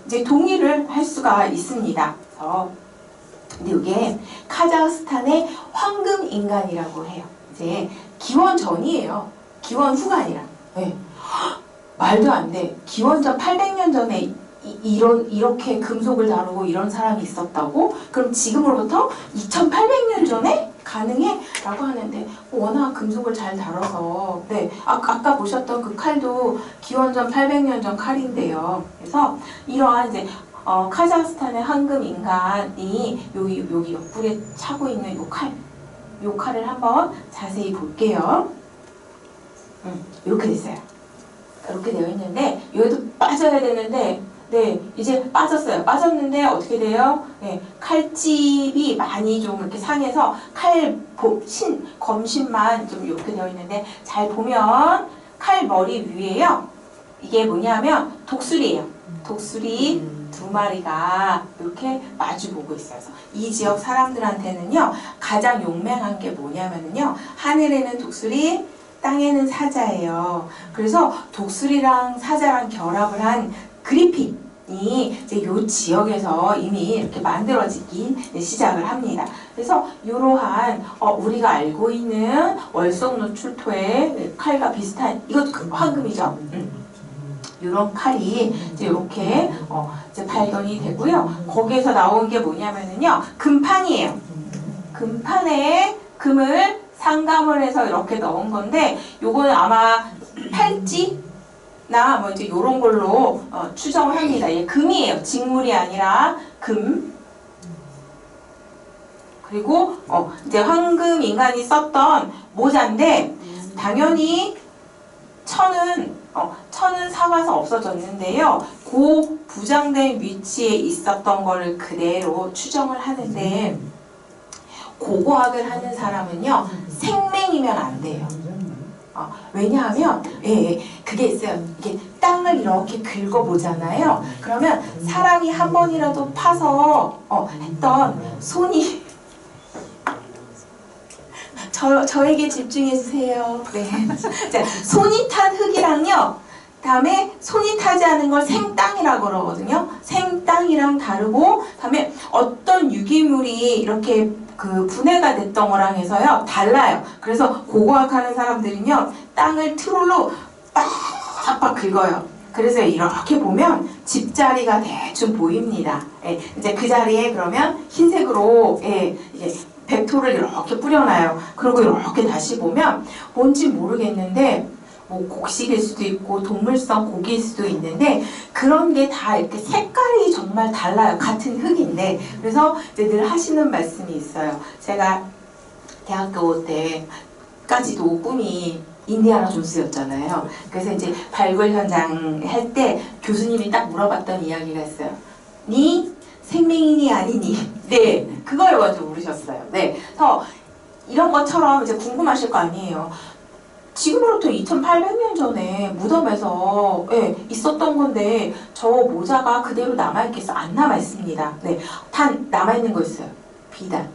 이제 동의를 할 수가 있습니다. 그래서 근데 이게 카자흐스탄의 황금 인간이라고 해요. 이제 기원 전이에요. 기원 후가 아니라. 네. 말도 안 돼. 기원전 800년 전에 이렇게 금속을 다루고 이런 사람이 있었다고? 그럼 지금으로부터 2800년 전에 가능해? 라고 하는데 워낙 금속을 잘 다뤄서 네, 아까 보셨던 그 칼도 기원전 800년 전 칼인데요. 그래서 이러한 이제 카자흐스탄의 황금 인간이 여기 옆구리에 차고 있는 요 칼을 한번 자세히 볼게요. 이렇게 됐어요. 이렇게 되어 있는데 여기도 빠져야 되는데 네 이제 빠졌어요. 빠졌는데 어떻게 돼요? 네, 칼집이 많이 좀 이렇게 상해서 검신만 좀 이렇게 되어 있는데 잘 보면 칼 머리 위에요. 이게 뭐냐면 독수리예요. 독수리 두 마리가 이렇게 마주보고 있어요. 이 지역 사람들한테는요 가장 용맹한 게 뭐냐면요 하늘에는 독수리 땅에는 사자예요. 그래서 독수리랑 사자랑 결합을 한 그리핀이 이제 이 지역에서 이미 이렇게 만들어지기 시작을 합니다. 그래서 이러한 우리가 알고 있는 월성로 출토의 칼과 비슷한 이것도 황금이죠. 이런 칼이 이제 이렇게 이제 발견이 되고요. 거기에서 나온 게 뭐냐면은요, 금판이에요. 금판에 금을 상감을 해서 이렇게 넣은 건데, 요거는 아마 팔찌나 뭐 이제 이런 걸로 추정을 합니다. 얘 금이에요. 직물이 아니라 금. 그리고 이제 황금 인간이 썼던 모자인데, 당연히 천은 사가서 없어졌는데요. 그 부장된 위치에 있었던 거를 그대로 추정을 하는데, 고고학을 하는 사람은요, 생맹이면 안 돼요. 왜냐하면 그게 있어요. 이게 땅을 이렇게 긁어보잖아요. 그러면 사람이 한 번이라도 파서 했던 손이 저에게 집중해주세요. 네. 자, 손이 탄 흙이랑요, 다음에 손이 타지 않은 걸 생땅이라고 그러거든요. 생땅이랑 다르고, 다음에 어떤 유기물이 이렇게 그 분해가 됐던 거랑 해서요, 달라요. 그래서 고고학하는 사람들은요, 땅을 트롤로 빡빡 긁어요. 그래서 이렇게 보면 집자리가 대충 보입니다. 이제 그 자리에 그러면 흰색으로 이제 백토를 이렇게 뿌려놔요. 그리고 이렇게 다시 보면 뭔지 모르겠는데, 뭐 곡식일 수도 있고 동물성 고기일 수도 있는데, 그런 게 다 이렇게 색깔이 정말 달라요. 같은 흙인데. 그래서 이제 늘 하시는 말씀이 있어요. 제가 대학교 때까지도 꿈이 인디아나 존스였잖아요. 그래서 이제 발굴 현장 할 때 교수님이 딱 물어봤던 이야기가 있어요. 니 생명인이 아니니? 네, 그걸 먼저 물으셨어요. 네, 그래서 이런 것처럼 이제 궁금하실 거 아니에요. 지금으로부터 2800년 전에 무덤에서 있었던 건데, 저 모자가 그대로 남아있겠어? 안 남아있습니다. 네, 단 남아있는 거 있어요. 비단.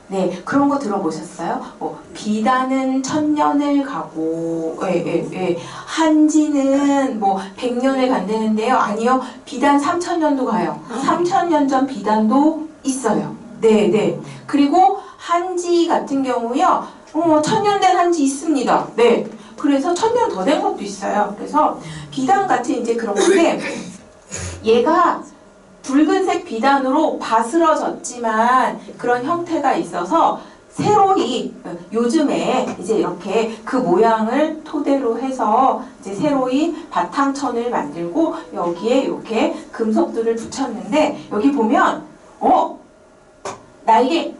네, 그런 거 들어보셨어요? 비단은 1000년을 가고, 한지는 뭐 100년을 간다는데요. 아니요, 비단 3000년도 가요. 3000년 전 비단도 있어요. 네. 그리고 한지 같은 경우요, 1000년 된 한지 있습니다. 네. 그래서 1000년 더 된 것도 있어요. 그래서 비단 같은 이제 그런 건데, 얘가 붉은색 비단으로 바스러졌지만 그런 형태가 있어서 새로이 요즘에 이제 이렇게 그 모양을 토대로 해서 이제 새로이 바탕천을 만들고 여기에 이렇게 금속들을 붙였는데, 여기 보면 날개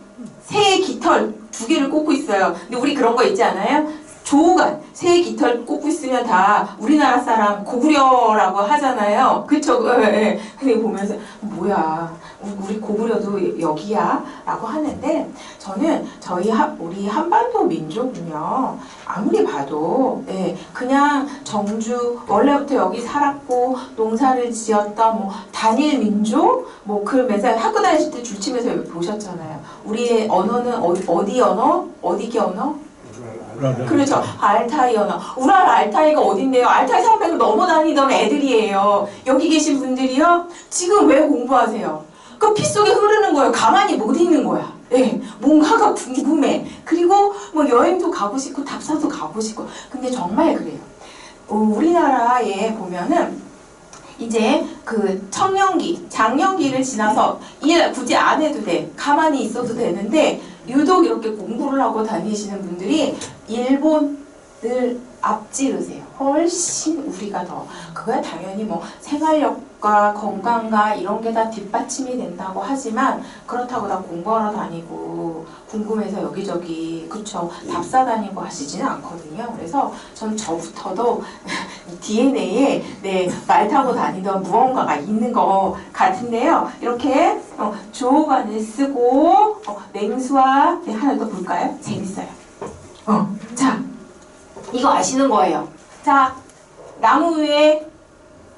새의 깃털 2개를 꽂고 있어요. 근데 우리 그런 거 있지 않아요? 조우간 새의 깃털 꽂고 있으면 다 우리나라 사람 고구려라고 하잖아요. 그쵸? 근데 보면서 뭐야, 우리 고구려도 여기야? 라고 하는데, 저는 우리 한반도 민족은요, 아무리 봐도 그냥 정주 원래부터 여기 살았고 농사를 지었던 뭐 단일 민족, 뭐 그러면서 학교 다니실 때 줄치면서 보셨잖아요. 우리의 언어는 어디 언어? 어디계 언어? 그렇죠. 알타이 언어. 우랄 알타이가 어딘데요? 알타이 산맥을 넘어 다니던 애들이에요. 여기 계신 분들이요, 지금 왜 공부하세요? 그 피 속에 흐르는 거예요. 가만히 못 있는 거야. 뭔가가 궁금해. 그리고 뭐 여행도 가고 싶고 답사도 가고 싶고. 근데 정말 그래요. 우리나라에 보면은 이제 그 청년기, 장년기를 지나서 일 굳이 안 해도 돼. 가만히 있어도 되는데, 유독 이렇게 공부를 하고 다니시는 분들이 일본을 앞지르세요. 훨씬 우리가 더. 그거야 당연히 뭐 생활력과 건강과 이런 게 다 뒷받침이 된다고 하지만, 그렇다고 다 공부하러 다니고 궁금해서 여기저기 그쵸 답사 다니고 하시지는 않거든요. 그래서 전 저부터도 DNA에 말 타고 다니던 무언가가 있는 것 같은데요. 이렇게 조호관을 쓰고 맹수와 하나 더 볼까요? 재밌어요. 자, 이거 아시는 거예요. 자, 나무 위에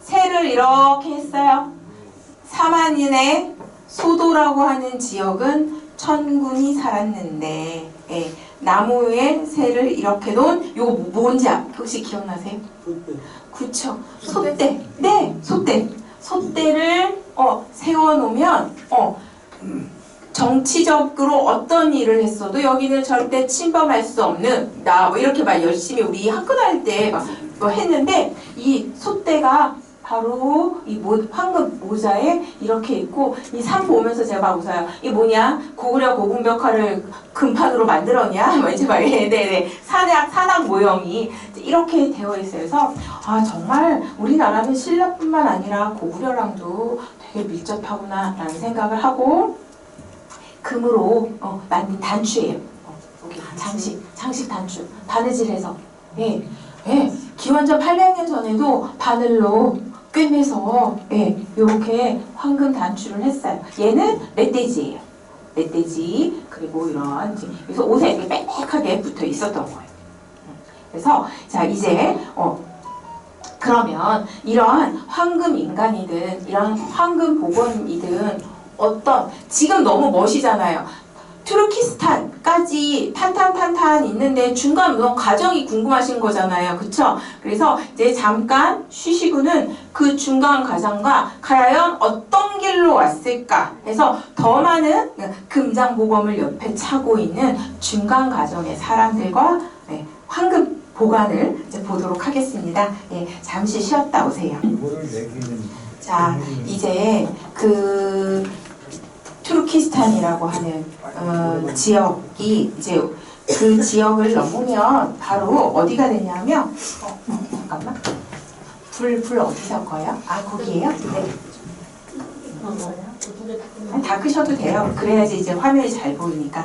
새를 이렇게 했어요. 사만인의 소도라고 하는 지역은 천군이 살았는데, 나무 위에 새를 이렇게 놓은 요거 뭔지 혹시 기억나세요? 그쵸. 소떼. 네, 소떼. 소떼를 세워놓으면 정치적으로 어떤 일을 했어도 여기는 절대 침범할 수 없는 나 뭐 이렇게 막 열심히 우리 학교 다닐 때 막 했는데 이 솥대가 바로 이 황금 모자에 이렇게 있고 이 산 보면서 제가 막 웃어요. 이 뭐냐? 고구려 고궁벽화를 금판으로 만들었냐? 뭐 이제 막 네네 산악 모형이 이렇게 되어 있어요. 그래서 아 정말 우리나라는 신라뿐만 아니라 고구려랑도 되게 밀접하구나라는 생각을 하고 금으로 만든 단추예요. 여기 장식 단추 바느질해서 예. 기원전 800년 전에도 바늘로 꿰매서 이렇게 황금 단추를 했어요. 얘는 멧돼지예요. 멧돼지 그리고 이런 그래서 옷에 이렇게 빽빽하게 붙어 있었던 거예요. 그래서 자 이제 그러면 이러한 황금 인간이든 이런 황금 복원이든 어떤 지금 너무 멋이잖아요. 투르키스탄까지 탄탄탄탄 있는데 중간 뭐 과정이 궁금하신 거잖아요. 그쵸? 그래서 이제 잠깐 쉬시고는 그 중간 과정과 과연 어떤 길로 왔을까 해서 더 많은 금장보검을 옆에 차고 있는 중간 과정의 사람들과 황금 보관을 이제 보도록 하겠습니다. 잠시 쉬었다 오세요. 자, 이제 그 투르키스탄이라고 하는 지역이 이제 그 지역을 넘으면 바로 어디가 되냐면 잠깐만 불 어디서 꺼요? 아 거기에요? 네. 다 끄셔도 돼요. 그래야지 이제 화면이 잘 보이니까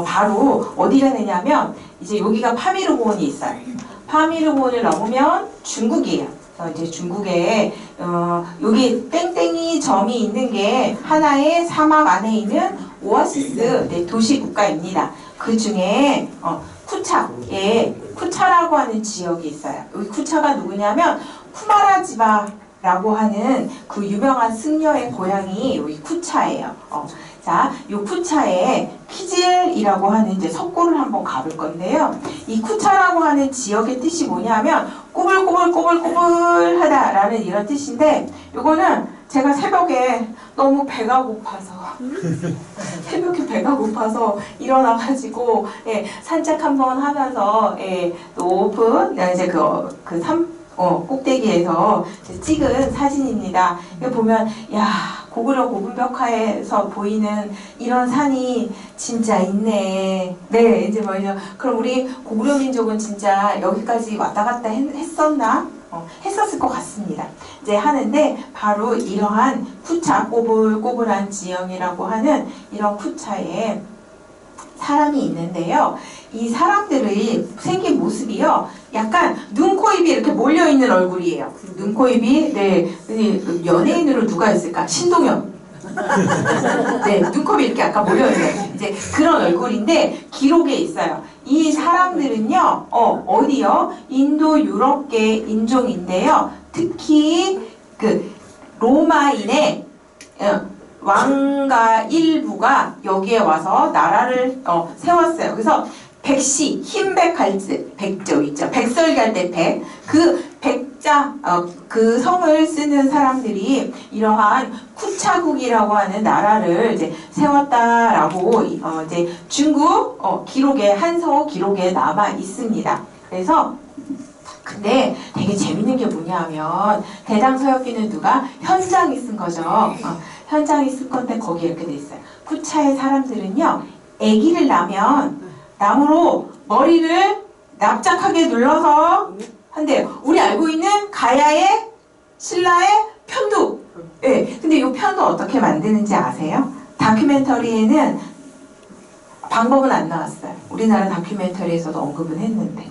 바로 어디가 되냐면 이제 여기가 파미르고원이 있어요. 파미르고원을 넘으면 중국이에요. 이제 중국에 여기 땡땡이 점이 있는 게 하나의 사막 안에 있는 오아시스 도시 국가입니다. 그 중에 쿠차라고 하는 지역이 있어요. 여기 쿠차가 누구냐면 쿠마라지바라고 하는 그 유명한 승려의 고향이 여기 쿠차예요. 자, 이 쿠차에 키질이라고 하는 이제 석고를 한번 가볼 건데요. 이 쿠차라고 하는 지역의 뜻이 뭐냐면 꼬불꼬불하다라는 이런 뜻인데 요거는 제가 새벽에 너무 배가 고파서 일어나가지고 산책 한번 하면서 높은 이제 그 산 꼭대기에서 찍은 사진입니다. 이거 보면 야 고구려 고궁벽화에서 보이는 이런 산이 진짜 있네. 네, 이제 뭐죠? 그럼 우리 고구려 민족은 진짜 여기까지 왔다 갔다 했었나? 했었을 것 같습니다. 이제 하는데 바로 이러한 쿠차 꼬불꼬불한 지형이라고 하는 이런 쿠차에 사람이 있는데요. 이 사람들의 생긴 모습이요. 약간 눈, 코, 입이 이렇게 몰려있는 얼굴이에요. 눈, 코, 입이 연예인으로 누가 있을까? 신동엽. 네, 눈, 코, 입이 이렇게 약간 몰려있는 이제 그런 얼굴인데 기록에 있어요. 이 사람들은요. 어디요? 인도 유럽계 인종인데요. 특히 그 로마인의 왕가 일부가 여기에 와서 나라를 세웠어요. 그래서 백시, 흰백 갈색, 백조 있죠. 백설갈 때 백. 그 백자, 그 성을 쓰는 사람들이 이러한 쿠차국이라고 하는 나라를 이제 세웠다라고 이제 중국 기록에, 한서 기록에 남아 있습니다. 그래서 근데 되게 재밌는 게 뭐냐면 대장서역기는 누가? 현장이 쓴 거죠. 현장이 쓴 건데 거기에 이렇게 돼 있어요. 쿠차의 사람들은요. 아기를 낳으면 나무로 머리를 납작하게 눌러서 한대요. 우리 알고 있는 가야의 신라의 편두. 네, 근데 이 편두 어떻게 만드는지 아세요? 다큐멘터리에는 방법은 안 나왔어요. 우리나라 다큐멘터리에서도 언급은 했는데.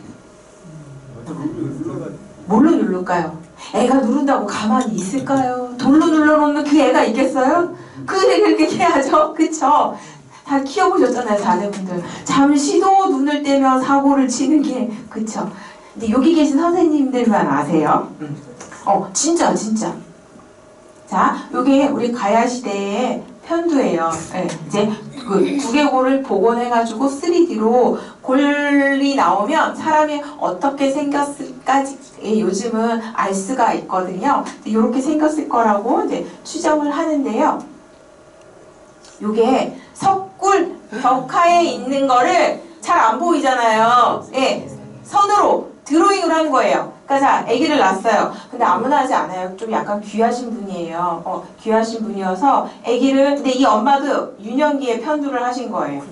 뭘로 누를까요? 애가 누른다고 가만히 있을까요? 돌로 눌러놓는 그 애가 있겠어요? 그 애를 그렇게 해야죠. 그쵸? 다 키워보셨잖아요, 자녀분들. 잠시도 눈을 떼면 사고를 치는 게, 그쵸? 근데 여기 계신 선생님들만 아세요. 진짜. 자, 요게 우리 가야시대의 편두예요. 네, 이제 그 두개골을 복원해가지고 3D로 골이 나오면 사람이 어떻게 생겼을까지 요즘은 알 수가 있거든요. 이렇게 생겼을 거라고 이제 추정을 하는데요. 요게 석굴 벽화에 있는 거를 잘 안 보이잖아요. 예, 선으로 드로잉을 한 거예요. 그러니까 자, 아기를 낳았어요. 근데 아무나 하지 않아요. 좀 약간 귀하신 분이에요. 귀하신 분이어서 아기를, 근데 이 엄마도 유년기에 편두를 하신 거예요.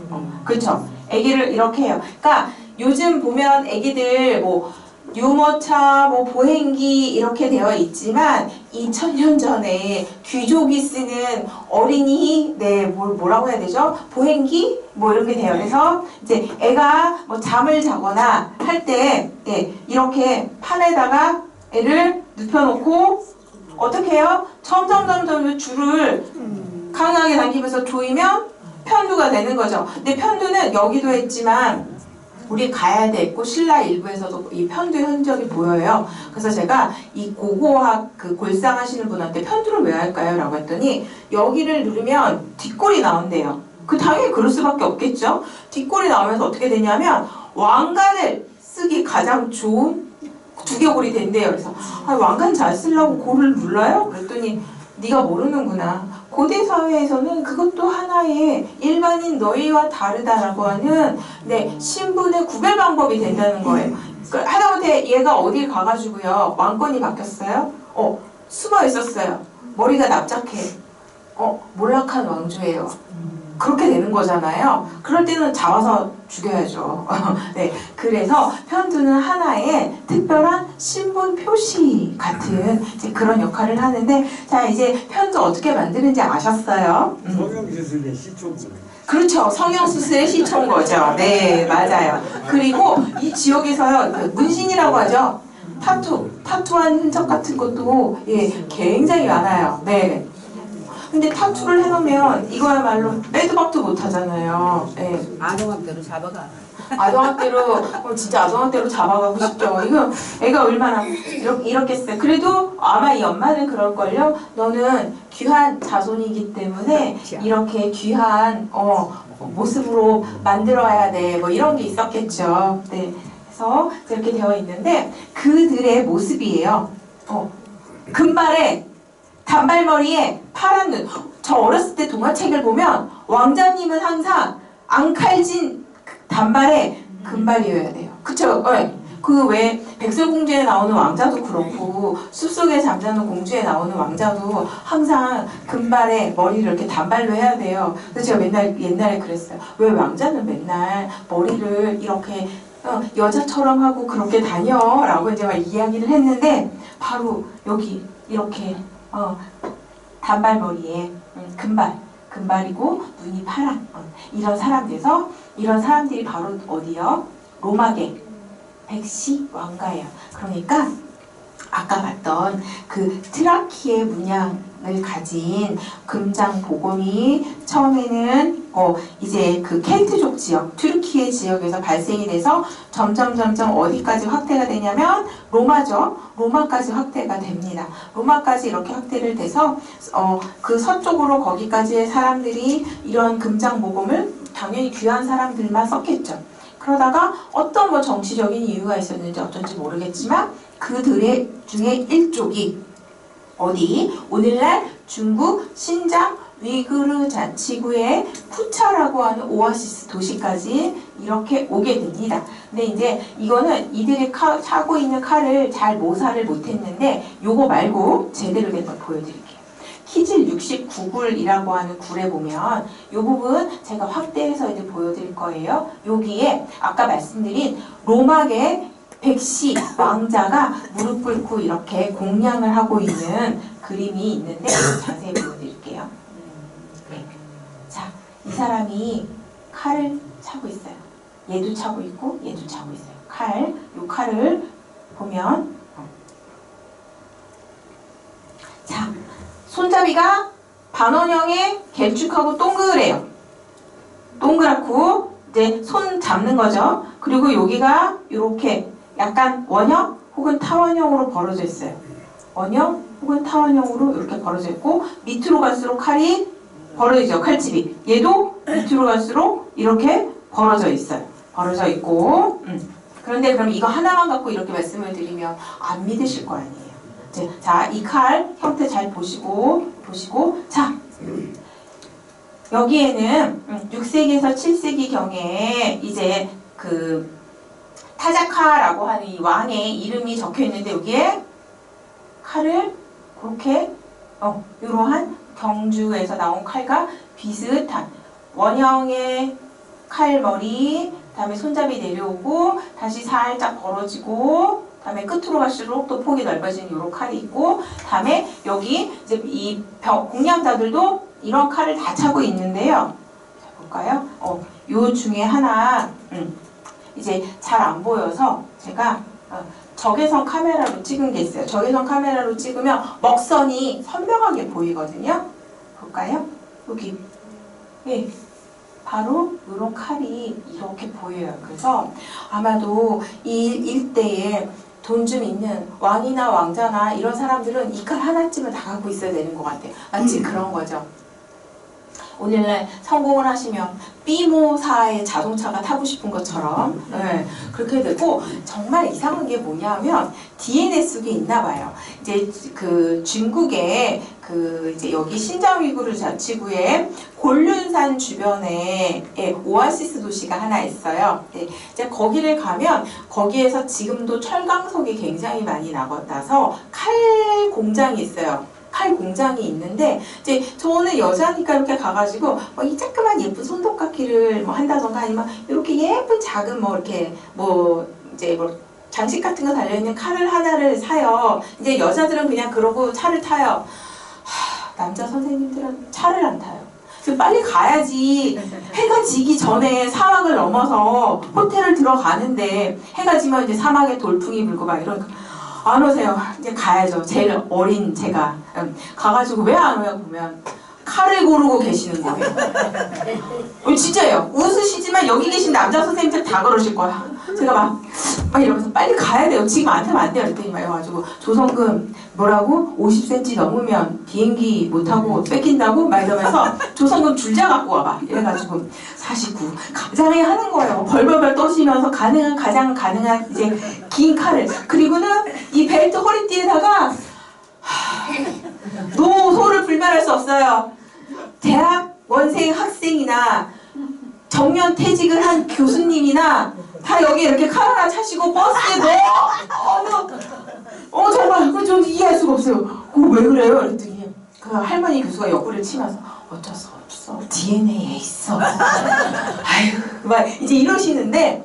그렇죠? 아기를 이렇게 해요. 그러니까 요즘 보면 아기들 뭐 유모차, 뭐 보행기 이렇게 되어 있지만 2000년 전에 귀족이 쓰는 어린이, 네, 뭐라고 해야 되죠? 보행기? 뭐 이렇게 돼요. 그래서 이제 애가 뭐 잠을 자거나 할 때, 네, 이렇게 판에다가 애를 눕혀놓고 어떻게 해요? 점점 줄을 강하게 당기면서 조이면 편두가 되는 거죠. 근데 편두는 여기도 했지만 우리 가야돼 있고 신라 일부에서도 이 편두 흔적이 보여요. 그래서 제가 이 고고학 그 골상하시는 분한테 편두를 왜 할까요? 라고 했더니 여기를 누르면 뒷골이 나온대요. 그 당연히 그럴 수밖에 없겠죠. 뒷골이 나오면서 어떻게 되냐면 왕관을 쓰기 가장 좋은 두개골이 된대요. 그래서 왕관 잘 쓰려고 골을 눌러요? 그랬더니 네가 모르는구나. 고대 사회에서는 그것도 하나의 일반인 너희와 다르다라고 하는 신분의 구별 방법이 된다는 거예요. 하다못해 얘가 어딜 가가지고요. 왕권이 바뀌었어요. 숨어 있었어요. 머리가 납작해. 몰락한 왕조예요. 그렇게 되는 거잖아요. 그럴 때는 잡아서 죽여야죠. 네, 그래서 편두는 하나의 특별한 신분 표시 같은 이제 그런 역할을 하는데, 자 이제 편두 어떻게 만드는지 아셨어요? 성형수술의 시초고. 그렇죠. 성형수술의 시초인 거죠. 네, 맞아요. 그리고 이 지역에서요, 그 문신이라고 하죠. 타투한 흔적 같은 것도 굉장히 많아요. 네. 근데 타투를 해놓으면 이거야말로 빼도 박도 못 하잖아요. 네. 아동학대로 잡아가. 아동학대로 진짜 아동학대로 잡아가고 싶죠. 이거 애가 얼마나 이렇겠어요. 그래도 아마 이 엄마는 그럴걸요. 너는 귀한 자손이기 때문에 이렇게 귀한 모습으로 만들어야 돼. 뭐 이런 게 있었겠죠. 네. 그래서 이렇게 되어 있는데 그들의 모습이에요. 금발에 단발머리에 파란 눈. 저 어렸을 때 동화책을 보면 왕자님은 항상 앙칼진 단발에 금발이어야 돼요. 그쵸? 네. 그 왜 백설공주에 나오는 왕자도 그렇고 숲속에 잠자는 공주에 나오는 왕자도 항상 금발에 머리를 이렇게 단발로 해야 돼요. 그래서 제가 옛날에 그랬어요. 왜 왕자는 맨날 머리를 이렇게 여자처럼 하고 그렇게 다녀? 라고 이제 막 이야기를 했는데 바로 여기 이렇게 단발머리에 금발이고 눈이 파란 이런 사람들이 바로 어디요? 로마계 백시 왕가예요. 그러니까 아까 봤던 그 트라키의 문양을 가진 금장 보검이 처음에는 이제 그 켈트족 지역, 튀르키예 지역에서 발생이 돼서 점점 어디까지 확대가 되냐면 로마죠. 로마까지 확대가 됩니다. 로마까지 이렇게 확대를 돼서 그 서쪽으로 거기까지의 사람들이 이런 금장 보검을 당연히 귀한 사람들만 썼겠죠. 그러다가 어떤 뭐 정치적인 이유가 있었는지 어쩐지 모르겠지만 그들의 중에 일족이 어디? 오늘날 중국 신장 위구르 자치구의 푸차라고 하는 오아시스 도시까지 이렇게 오게 됩니다. 근데 이제 이거는 이들이 차고 있는 칼을 잘 모사를 못했는데 요거 말고 제대로 된 걸 보여드릴게요. 키질 69굴이라고 하는 굴에 보면 이 부분 제가 확대해서 이제 보여드릴 거예요. 여기에 아까 말씀드린 로마계 백시 왕자가 무릎 꿇고 이렇게 공양을 하고 있는 그림이 있는데 자세히 보여드릴게요. 네. 자, 이 사람이 칼을 차고 있어요. 얘도 차고 있고 얘도 차고 있어요. 이 칼을 보면 자, 손잡이가 반원형의 길쭉하고 동그래요. 동그랗고 이제 손 잡는 거죠. 그리고 여기가 이렇게 약간 원형 혹은 타원형으로 벌어져 있어요. 원형 혹은 타원형으로 이렇게 벌어져 있고 밑으로 갈수록 칼이 벌어지죠. 칼집이. 얘도 밑으로 갈수록 이렇게 벌어져 있어요. 벌어져 있고 그런데 그럼 이거 하나만 갖고 이렇게 말씀을 드리면 안 믿으실 거 아니에요. 자, 이 칼 형태 잘 보시고 자, 여기에는 6세기에서 7세기 경에 이제 그 타자카라고 하는 이 왕의 이름이 적혀 있는데 여기에 칼을 그렇게 이러한 경주에서 나온 칼과 비슷한 원형의 칼머리, 다음에 손잡이 내려오고 다시 살짝 벌어지고 다음에 끝으로 갈수록 또 폭이 넓어지는 이런 칼이 있고 다음에 여기 이제 이 공양자들도 이런 칼을 다 차고 있는데요. 자, 볼까요? 요 중에 하나 이제 잘 안 보여서 제가 적외선 카메라로 찍은 게 있어요. 적외선 카메라로 찍으면 먹선이 선명하게 보이거든요. 볼까요? 여기. 예. 바로 이런 칼이 이렇게 보여요. 그래서 아마도 이 일대에 돈 좀 있는 왕이나 왕자나 이런 사람들은 이 칼 하나쯤은 다 갖고 있어야 되는 것 같아요. 마치 그런 거죠. 오늘날 성공을 하시면 B모사의 자동차가 타고 싶은 것처럼 네, 그렇게 되고 정말 이상한 게 뭐냐면 DNA 속에 있나 봐요. 이제 그 중국의 그 이제 여기 신장 위구르 자치구에 곤륜산 주변에 오아시스 도시가 하나 있어요. 네, 이제 거기를 가면 거기에서 지금도 철강석이 굉장히 많이 나서 칼 공장이 있어요. 칼 공장이 있는데 이제 저는 여자니까 이렇게 가가지고 이 조그만 예쁜 손톱깎이를 뭐 한다던가 아니면 이렇게 예쁜 작은 뭐 이렇게 뭐 이제 뭐 장식 같은 거 달려있는 칼을 하나를 사요. 이제 여자들은 그냥 그러고 차를 타요. 남자 선생님들은 차를 안 타요. 빨리 가야지. 해가 지기 전에 사막을 넘어서 호텔을 들어가는데 해가 지면 이제 사막에 돌풍이 불고 막 이러니까 안 오세요. 이제 가야죠. 제일 어린 제가 가가지고 왜 안 오냐고 보면 칼을 고르고 계시는 거예요. 진짜예요. 웃으시지만 여기 계신 남자 선생님들 다 그러실 거야. 제가 막 이러면서 빨리 가야 돼요. 지금 안 타면 안 돼요. 그랬더니 막 해가지고 조선금 뭐라고? 50cm 넘으면 비행기 못 타고 뺏긴다고? 막 이러면서 조선금 줄자 갖고 와봐. 이래가지고 49 가장에 하는 거예요. 벌벌벌 떠시면서 가장 가능한 이제 긴 칼을 그리고는 이 벨트 허리띠에다가 노소를 불면할 수 없어요. 대학원생 학생이나 정년 퇴직을 한 교수님이나 다 여기 이렇게 칼 하나 차시고 버스에 너무 정말 그 좀 이해할 수가 없어요. 그거 왜 그래요? 그랬더니 그 할머니 교수가 옆구리를 치면서 어쩔 수 없어. DNA에 있어. 아유 막 이제 이러시는데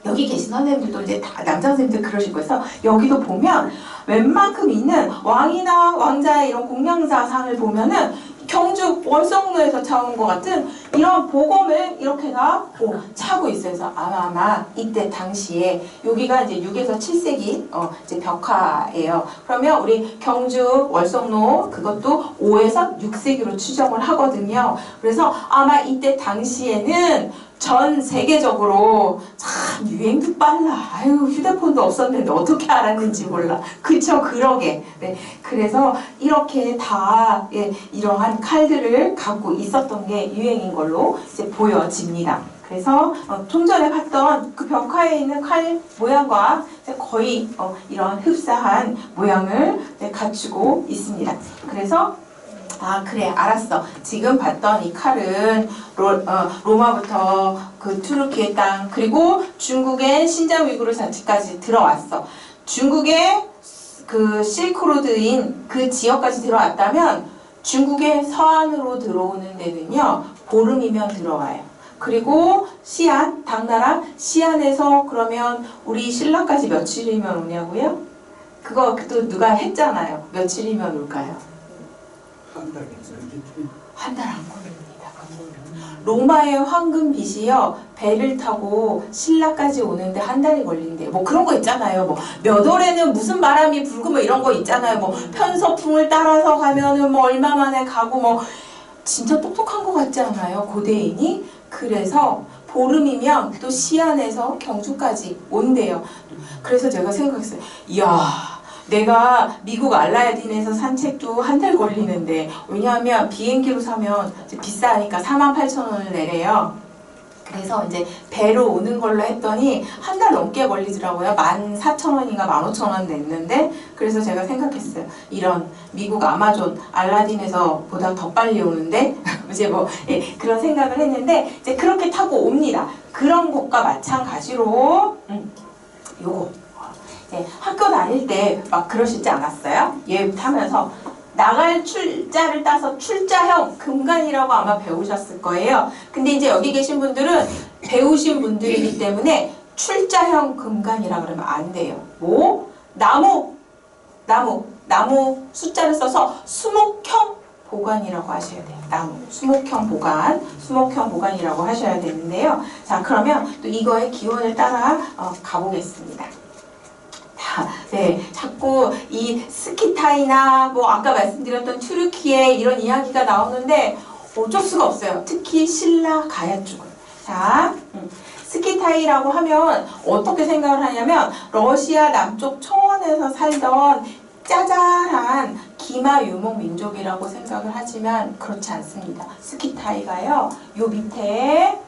여기 계신 선생님들도 이제 다 남자 선생님들 그러실 거여서 여기도 보면 웬만큼 있는 왕이나 왕자의 이런 공양자상을 보면은 경주 월성로에서 차온 것 같은 이런 보검을 이렇게가 차고 있어요. 그래서 아마 이때 당시에 여기가 이제 6에서 7세기 이제 벽화예요. 그러면 우리 경주 월성로 그것도 5에서 6세기로 추정을 하거든요. 그래서 아마 이때 당시에는 전 세계적으로 참 유행도 빨라. 아유 휴대폰도 없었는데 어떻게 알았는지 몰라. 그쵸 그러게. 네. 그래서 이렇게 다 이러한 칼들을 갖고 있었던 게 유행인 걸로 이제 보여집니다. 그래서 좀 전에 봤던 그 벽화에 있는 칼 모양과 거의 이런 흡사한 모양을 갖추고 있습니다. 그래서 그래 알았어. 지금 봤던 이 칼은 로마부터 그 투르키의 땅 그리고 중국의 신장 위구르 자치까지 들어왔어. 중국의 그 실크로드인 그 지역까지 들어왔다면 중국의 서안으로 들어오는 데는요 보름이면 들어와요. 그리고 시안, 당나라 시안에서 그러면 우리 신라까지 며칠이면 오냐고요? 그거 또 누가 했잖아요. 며칠이면 올까요? 한 달 안 걸립니다. 로마의 황금 빛이요 배를 타고 신라까지 오는데 한 달이 걸린대요. 뭐 그런 거 있잖아요. 뭐 몇 월에는 무슨 바람이 불고 뭐 이런 거 있잖아요. 뭐 편서풍을 따라서 가면은 뭐 얼마 만에 가고 뭐 진짜 똑똑한 거 같지 않아요? 고대인이? 그래서 보름이면 또 시안에서 경주까지 온대요. 그래서 제가 생각했어요. 이야. 내가 미국 알라딘에서 산 책도 한 달 걸리는데 왜냐하면 비행기로 사면 비싸니까 48,000원을 내래요. 그래서 이제 배로 오는 걸로 했더니 한 달 넘게 걸리더라고요. 14,000원인가 15,000원 냈는데 그래서 제가 생각했어요. 이런 미국 아마존 알라딘에서 보다 더 빨리 오는데 이제 뭐 그런 생각을 했는데 이제 그렇게 타고 옵니다. 그런 것과 마찬가지로 요거. 네, 학교 다닐 때 막 그러시지 않았어요? 예 하면서 나갈 출자를 따서 출자형 금간이라고 아마 배우셨을 거예요. 근데 이제 여기 계신 분들은 배우신 분들이기 때문에 출자형 금간이라 그러면 안 돼요. 뭐? 나무 숫자를 써서 수목형 보관이라고 하셔야 돼요. 나무, 수목형 보관이라고 하셔야 되는데요. 자, 그러면 또 이거의 기원을 따라 가보겠습니다. 네, 자꾸 이 스키타이나 뭐 아까 말씀드렸던 튀르키예 이런 이야기가 나오는데 어쩔 수가 없어요. 특히 신라 가야 쪽은. 자, 스키타이라고 하면 어떻게 생각을 하냐면 러시아 남쪽 초원에서 살던 짜잘한 기마 유목 민족이라고 생각을 하지만 그렇지 않습니다. 스키타이가요, 요 밑에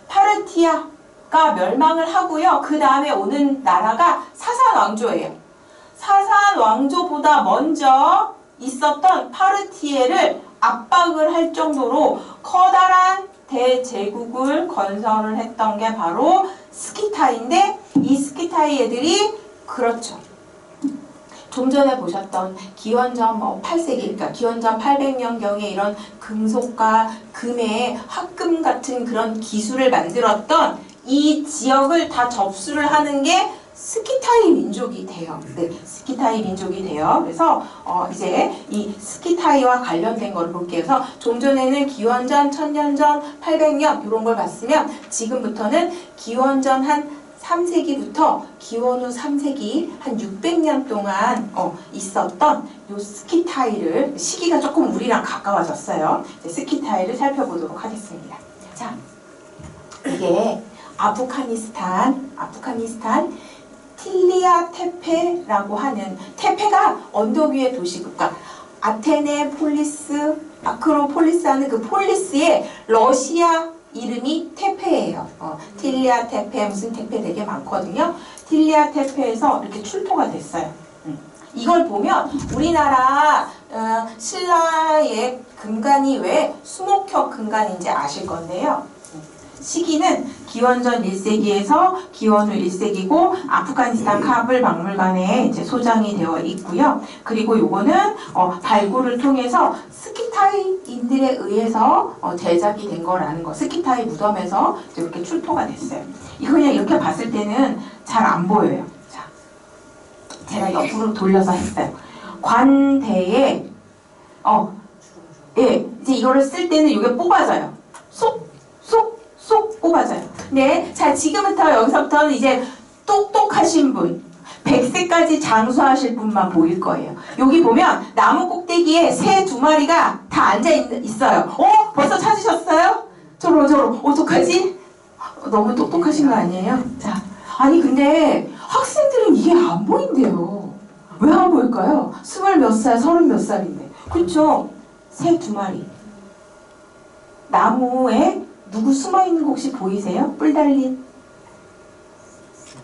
파르티아가 멸망을 하고요. 그 다음에 오는 나라가 사산 왕조예요. 사산 왕조보다 먼저 있었던 파르티에를 압박을 할 정도로 커다란 대제국을 건설을 했던 게 바로 스키타이인데, 이 스키타이 애들이 그렇죠. 좀 전에 보셨던 기원전 8세기, 그러니까 기원전 800년경에 이런 금속과 금의 합금 같은 그런 기술을 만들었던 이 지역을 다 접수를 하는 게 스키타이 민족이 돼요. 네, 스키타이 민족이 돼요. 그래서 이제 이 스키타이와 관련된 걸 볼게요. 그래서 좀 전에는 기원전 1000년전 800년 이런 걸 봤으면 지금부터는 기원전 한 3세기부터 기원 후 3세기 한 600년 동안 있었던 요 스키타이를, 시기가 조금 우리랑 가까워졌어요. 이제 스키타이를 살펴보도록 하겠습니다. 자, 이게 아프가니스탄 틸리아 테페라고 하는, 테페가 언덕 위의 도시국가, 아테네 폴리스, 아크로폴리스 하는 그 폴리스의 러시아 이름이 테페예요. 틸리아 테페, 무슨 테페 되게 많거든요. 틸리아 테페에서 이렇게 출토가 됐어요. 이걸 보면 우리나라 신라의 금관이 왜 수목형 금관인지 아실 건데요. 시기는 기원전 1세기에서 기원 후 1세기고 아프가니스탄 카불 박물관에 이제 소장이 되어 있고요. 그리고 요거는 발굴을 통해서 스키타이인들에 의해서 제작이 된 거라는 거. 스키타이 무덤에서 이렇게 출토가 됐어요. 이거 그냥 이렇게 봤을 때는 잘 안 보여요. 자, 제가 옆으로 돌려서 했어요. 관대에 예, 이제 이거를 쓸 때는 이게 뽑아져요. 쏙 뽑아져요. 네, 자, 지금부터 여기서부터는 이제 똑똑하신 분, 100세까지 장수하실 분만 보일 거예요. 여기 보면 나무 꼭대기에 새 2마리가 다 앉아 있어요. 벌써 찾으셨어요? 저로 어떡하지? 너무 똑똑하신 거 아니에요? 자, 아니 근데 학생들은 이게 안 보인대요. 왜 안 보일까요? 20몇 살, 30몇 살인데. 그렇죠? 새 2마리. 나무에 누구 숨어있는 거 혹시 보이세요? 뿔 달린?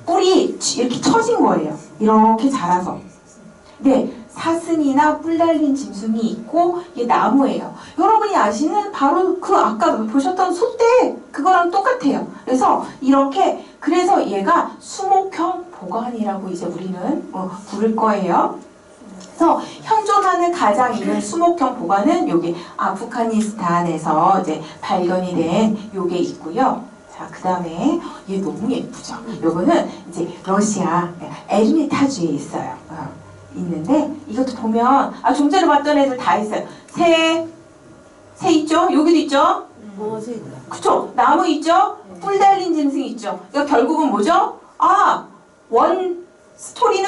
뿔이 이렇게 처진 거예요. 이렇게 자라서. 네, 사슴이나 뿔 달린 짐승이 있고 이게 나무예요. 여러분이 아시는 바로 그 아까 보셨던 소떼, 그거랑 똑같아요. 그래서 이렇게, 그래서 얘가 수목형 보관이라고 이제 우리는 부를 거예요. 그래서 현존하는 가장 있는 수목형 보관은 여기 아프가니스탄에서 이제 발견이 된 요게 있고요. 자, 그 다음에 얘 너무 예쁘죠? 요거는 이제 러시아 에르미타주에 있어요. 있는데 이것도 보면 좀 전에 봤던 애들 다 있어요. 새 있죠? 여기도 있죠? 그쵸? 나무 있죠? 뿔 달린 짐승 있죠? 이거 결국은 뭐죠? 원 스토리는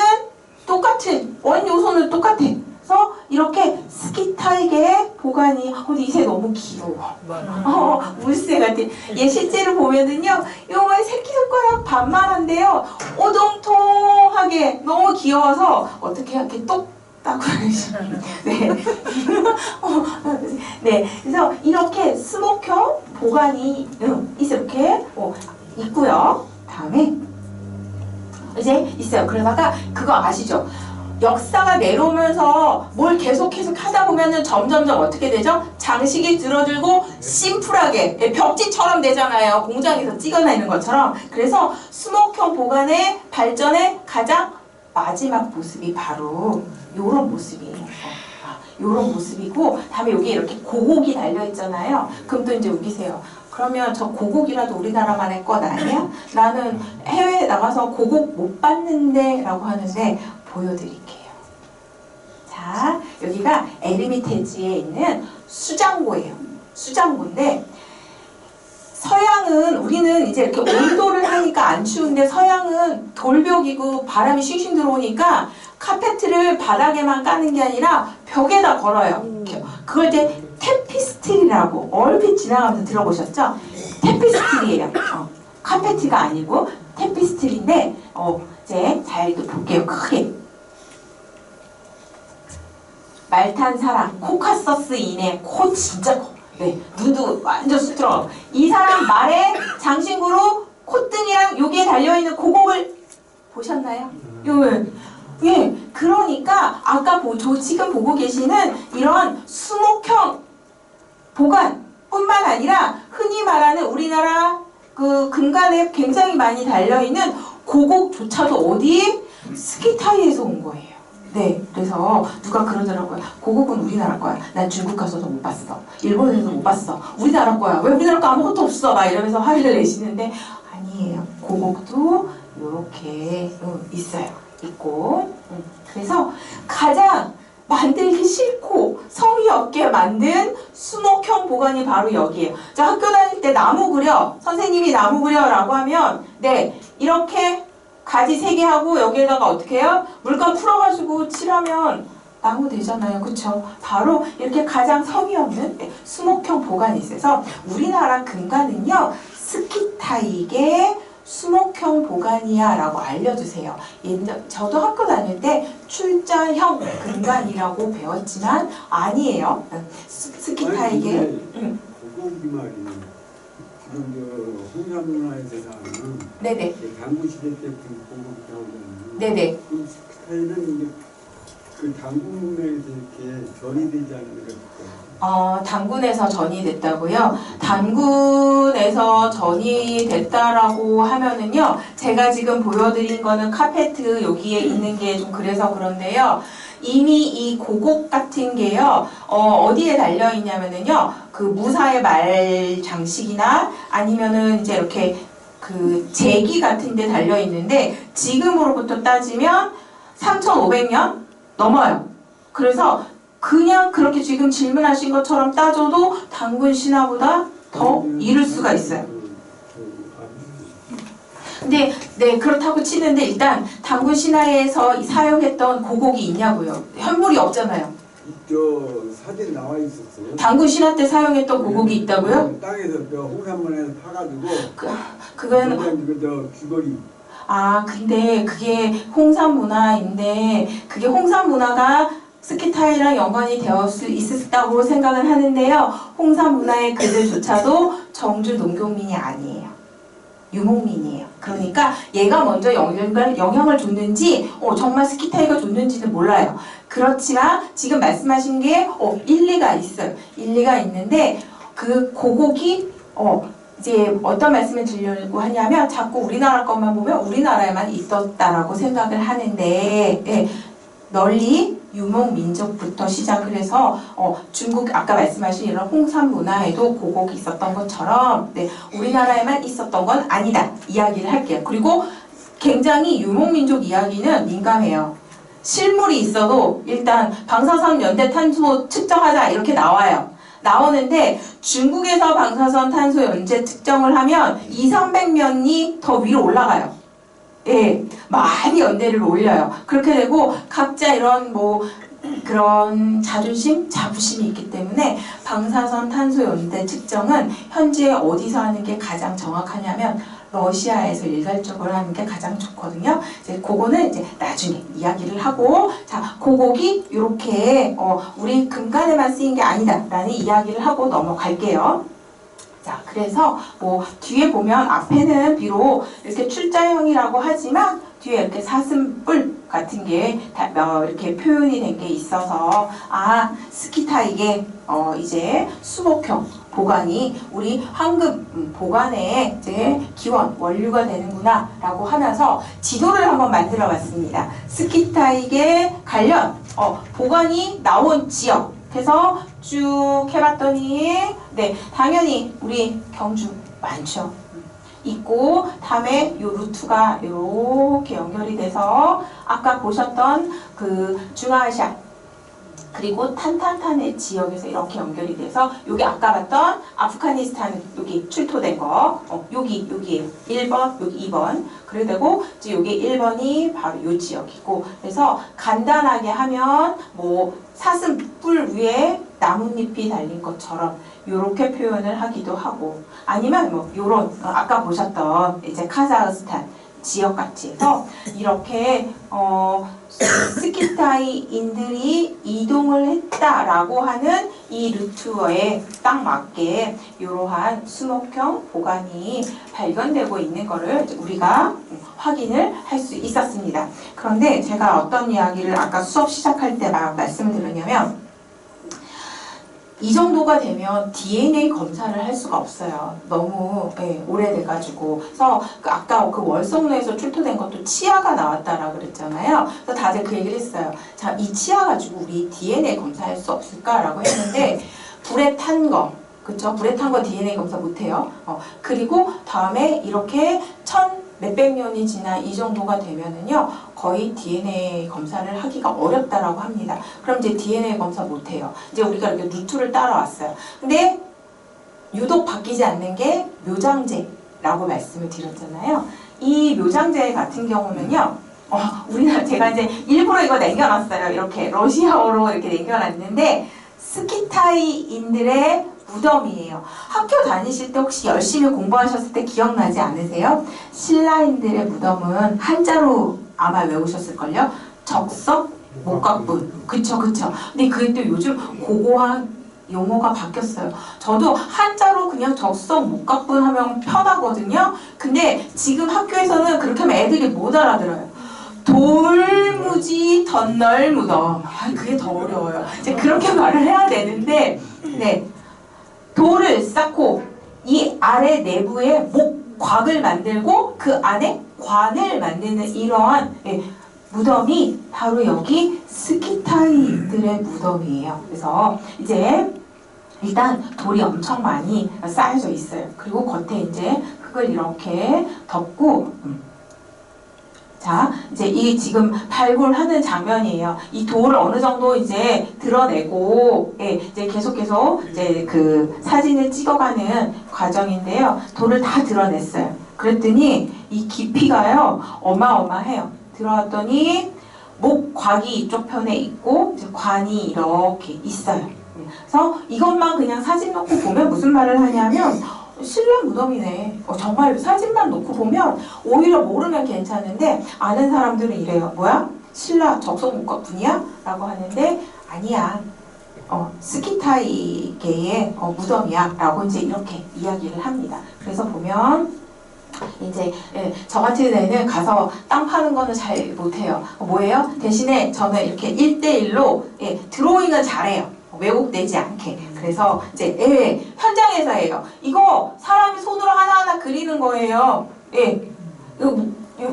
똑같은, 원 요소는 똑같아. 그래서 이렇게 스키타이게 보관이, 근데 이 새 너무 귀여워. 물새 같아. 얘 실제로 보면은요, 요거 새끼손가락 반만한데요, 오동통하게 너무 귀여워서 어떻게 이렇게 똑딱 네. 네. 그래서 이렇게 수목형 보관이 이렇게 있고요. 다음에 이제 있어요. 그러다가 그거 아시죠? 역사가 내려오면서 뭘 계속해서 하다 보면은 점점점 어떻게 되죠? 장식이 줄어들고 심플하게 벽지처럼 되잖아요. 공장에서 찍어내는 것처럼. 그래서 수목형 보관의 발전의 가장 마지막 모습이 바로 요런 모습이에요. 요런 모습이고, 다음에 여기 이렇게 고곡이 달려있잖아요. 그럼 또 이제 웃기세요. 그러면 저 고곡이라도 우리나라만의 것 아니야? 나는 해외에 나가서 고곡 못 봤는데 라고 하는데 보여드릴게요. 자, 여기가 에르미테지에 있는 수장고예요. 수장고인데 서양은 우리는 이제 이렇게 온도를 하니까 안 추운데 서양은 돌벽이고 바람이 싱싱 들어오니까 카페트를 바닥에만 까는 게 아니라 벽에다 걸어요. 그걸 이제 테피스트리라고 얼핏 지나가면서 들어보셨죠? 테피스트리예요. 카페트가 아니고 테피스트리인데 이제 잘 볼게요. 크게. 말탄 사람, 코카서스인의 코 진짜 커. 네, 눈도 완전 수트러. 이 사람 말에 장신구로 콧등이랑 여기에 달려있는 고곡을 보셨나요? 예, 그러니까 아까 지금 보고 계시는 이런 수목형 보관뿐만 아니라 흔히 말하는 우리나라 그 금관에 굉장히 많이 달려있는 고곡조차도 어디? 스키타이에서 온 거예요. 네, 그래서 누가 그러더라고요. 고곡은 우리나라 거야. 난 중국 가서도 못 봤어. 일본에서도 못 봤어. 우리나라 거야. 왜 우리나라 거 아무것도 없어? 막 이러면서 화를 내시는데 아니에요. 고곡도 이렇게 있어요. 있고. 그래서 가장 만들기 싫고 성의 없게 만든 수목형 보관이 바로 여기에요. 자, 학교 다닐 때 나무 그려. 선생님이 나무 그려라고 하면 네, 이렇게 가지 3개 하고 여기에다가 어떻게 해요? 물감 풀어가지고 칠하면 나무 되잖아요. 그쵸? 바로 이렇게 가장 성의 없는 수목형 보관이 있어서 우리나라 금관은요. 스키타익의 수목형 보관이야 라고 알려주세요. 저도 학교 다닐 때 출자형 금관이라고 배웠지만 아니에요. 스키타익의 고곡이 말이에요. 지금 홍산문화에서는 네네. 당구 시대 때부터 고곡이 나오잖아요. 네네. 그 스타일은 이제 그 당군에서 이렇게 전이 되지 않는 거죠. 단군에서 전이 됐다고요? 단군에서 전이 됐다라고 하면은요, 제가 지금 보여드린 거는 카페트 여기에 있는 게 좀 그래서 그런데요. 이미 이 고곡 같은 게요, 어디에 달려있냐면은요, 그 무사의 말 장식이나 아니면은 이제 이렇게 그 제기 같은 데 달려있는데, 지금으로부터 따지면 3,500년 넘어요. 그래서 그냥 그렇게 지금 질문하신 것처럼 따져도 단군 신화보다 더 이를 수가 있어요. 근데 네, 그렇다고 치는데 일단 단군 신화에서 사용했던 고곡이 있냐고요. 현물이 없잖아요. 저 사진 나와 있었어요. 단군 신화 때 사용했던 고곡이 있다고요? 땅에서 저 홍산문에서 파가지고 그건 저 귀걸이. 근데 그게 홍산 문화인데 그게 홍산 문화가 스키타이랑 연관이 되어 있었다고 생각은 하는데요. 홍산 문화의 그들조차도 정주 농경민이 아니에요. 유목민이에요. 그러니까 얘가 먼저 영향을 줬는지 정말 스키타이가 줬는지는 몰라요. 그렇지만 지금 말씀하신 게 일리가 있어요. 일리가 있는데 그 고곡이 이제 어떤 말씀을 드리려고 하냐면 자꾸 우리나라 것만 보면 우리나라에만 있었다라고 생각을 하는데 널리 유목민족부터 시작을 해서 중국 아까 말씀하신 이런 홍산 문화에도 고곡이 있었던 것처럼 우리나라에만 있었던 건 아니다 이야기를 할게요. 그리고 굉장히 유목민족 이야기는 민감해요. 실물이 있어도 일단 방사선 연대 탄소 측정하자 이렇게 나오는데 중국에서 방사선 탄소 연재 측정을 하면 200~300년이 더 위로 올라가요. 예, 많이 연대를 올려요. 그렇게 되고 각자 이런 그런 자부심이 있기 때문에 방사선 탄소 연대 측정은 현재 어디서 하는 게 가장 정확하냐면 러시아에서 일괄적으로 하는 게 가장 좋거든요. 이제 그거는 이제 나중에 이야기를 하고, 자, 고곡이 이렇게 우리 금관에만 쓰인 게 아니다라는 이야기를 하고 넘어갈게요. 자, 그래서 뒤에 보면 앞에는 비록 이렇게 출자형이라고 하지만 뒤에 이렇게 사슴뿔 같은 게 이렇게 표현이 된 게 있어서 아 스키타이게 이제 수목형 보관이 우리 황금 보관의 이제 기원 원류가 되는구나라고 하면서 지도를 한번 만들어봤습니다. 스키타이게 관련 보관이 나온 지역 해서 쭉 해봤더니 네 당연히 우리 경주 많죠. 있고 다음에 요 루트가 이렇게 연결이 돼서 아까 보셨던 그 중앙아시아 그리고 탄탄탄의 지역에서 이렇게 연결이 돼서 여기 아까 봤던 아프가니스탄 여기 출토된 거 여기 1번 여기 2번 그래 되고 이제 여기 1번이 바로 요 지역이고 그래서 간단하게 하면 뭐 사슴 뿔 위에 나뭇잎이 달린 것처럼 요렇게 표현을 하기도 하고 아니면 뭐 요런 아까 보셨던 이제 카자흐스탄 지역같이 해서 이렇게 스키타이인들이 이동을 했다라고 하는 이 루트에 딱 맞게 이러한 수목형 보관이 발견되고 있는 것을 우리가 확인을 할 수 있었습니다. 그런데 제가 어떤 이야기를 아까 수업 시작할 때 막 말씀을 드렸냐면 이 정도가 되면 DNA 검사를 할 수가 없어요. 너무 오래돼가지고. 그래서 아까 그 월성로에서 출토된 것도 치아가 나왔다라 그랬잖아요. 그래서 다들 그 얘기를 했어요. 자, 이 치아 가지고 우리 DNA 검사할 수 없을까라고 했는데 불에 탄 거, 그쵸? 불에 탄 거 DNA 검사 못해요. 그리고 다음에 이렇게 몇백 년이 지난 이 정도가 되면은요 거의 DNA 검사를 하기가 어렵다라고 합니다. 그럼 이제 DNA 검사 못해요. 이제 우리가 이렇게 루트를 따라왔어요. 근데 유독 바뀌지 않는 게 묘장제라고 말씀을 드렸잖아요. 이 묘장제 같은 경우는요 우리나라 제가 이제 일부러 이거 남겨놨어요. 이렇게 러시아어로 이렇게 남겨놨는데 스키타이인들의 무덤이에요. 학교 다니실 때 혹시 열심히 공부하셨을 때 기억나지 않으세요? 신라인들의 무덤은 한자로 아마 외우셨을걸요? 적석 목각분. 그쵸. 근데 그게 또 요즘 고고한 용어가 바뀌었어요. 저도 한자로 그냥 적석 목각분 하면 편하거든요. 근데 지금 학교에서는 그렇게 하면 애들이 못 알아들어요. 돌무지 덧널 무덤. 그게 더 어려워요. 이제 그렇게 말을 해야 되는데 네. 돌을 쌓고 이 아래 내부에 목곽을 만들고 그 안에 관을 만드는 이러한 무덤이 바로 여기 스키타이들의 무덤이에요. 그래서 이제 일단 돌이 엄청 많이 쌓여져 있어요. 그리고 겉에 이제 흙을 이렇게 덮고 자, 이제 이 지금 발굴하는 장면이에요. 이 돌을 어느 정도 이제 드러내고, 이제 계속 이제 그 사진을 찍어가는 과정인데요. 돌을 다 드러냈어요. 그랬더니 이 깊이가요, 어마어마해요. 들어왔더니 목곽이 이쪽 편에 있고, 이제 관이 이렇게 있어요. 그래서 이것만 그냥 사진 놓고 보면 무슨 말을 하냐면, 신라 무덤이네. 정말 사진만 놓고 보면 오히려 모르면 괜찮은데 아는 사람들은 이래요. 뭐야? 신라 적석목각분이야? 라고 하는데 아니야. 스키타이계의 무덤이야. 라고 이제 이렇게 이야기를 합니다. 그래서 보면 이제 저 같은 애는 가서 땅 파는 거는 잘 못해요. 뭐예요? 대신에 저는 이렇게 1대1로 드로잉은 잘해요. 왜곡되지 않게. 그래서 이제 현장에서 해요. 이거 사람이 손으로 하나하나 그리는 거예요.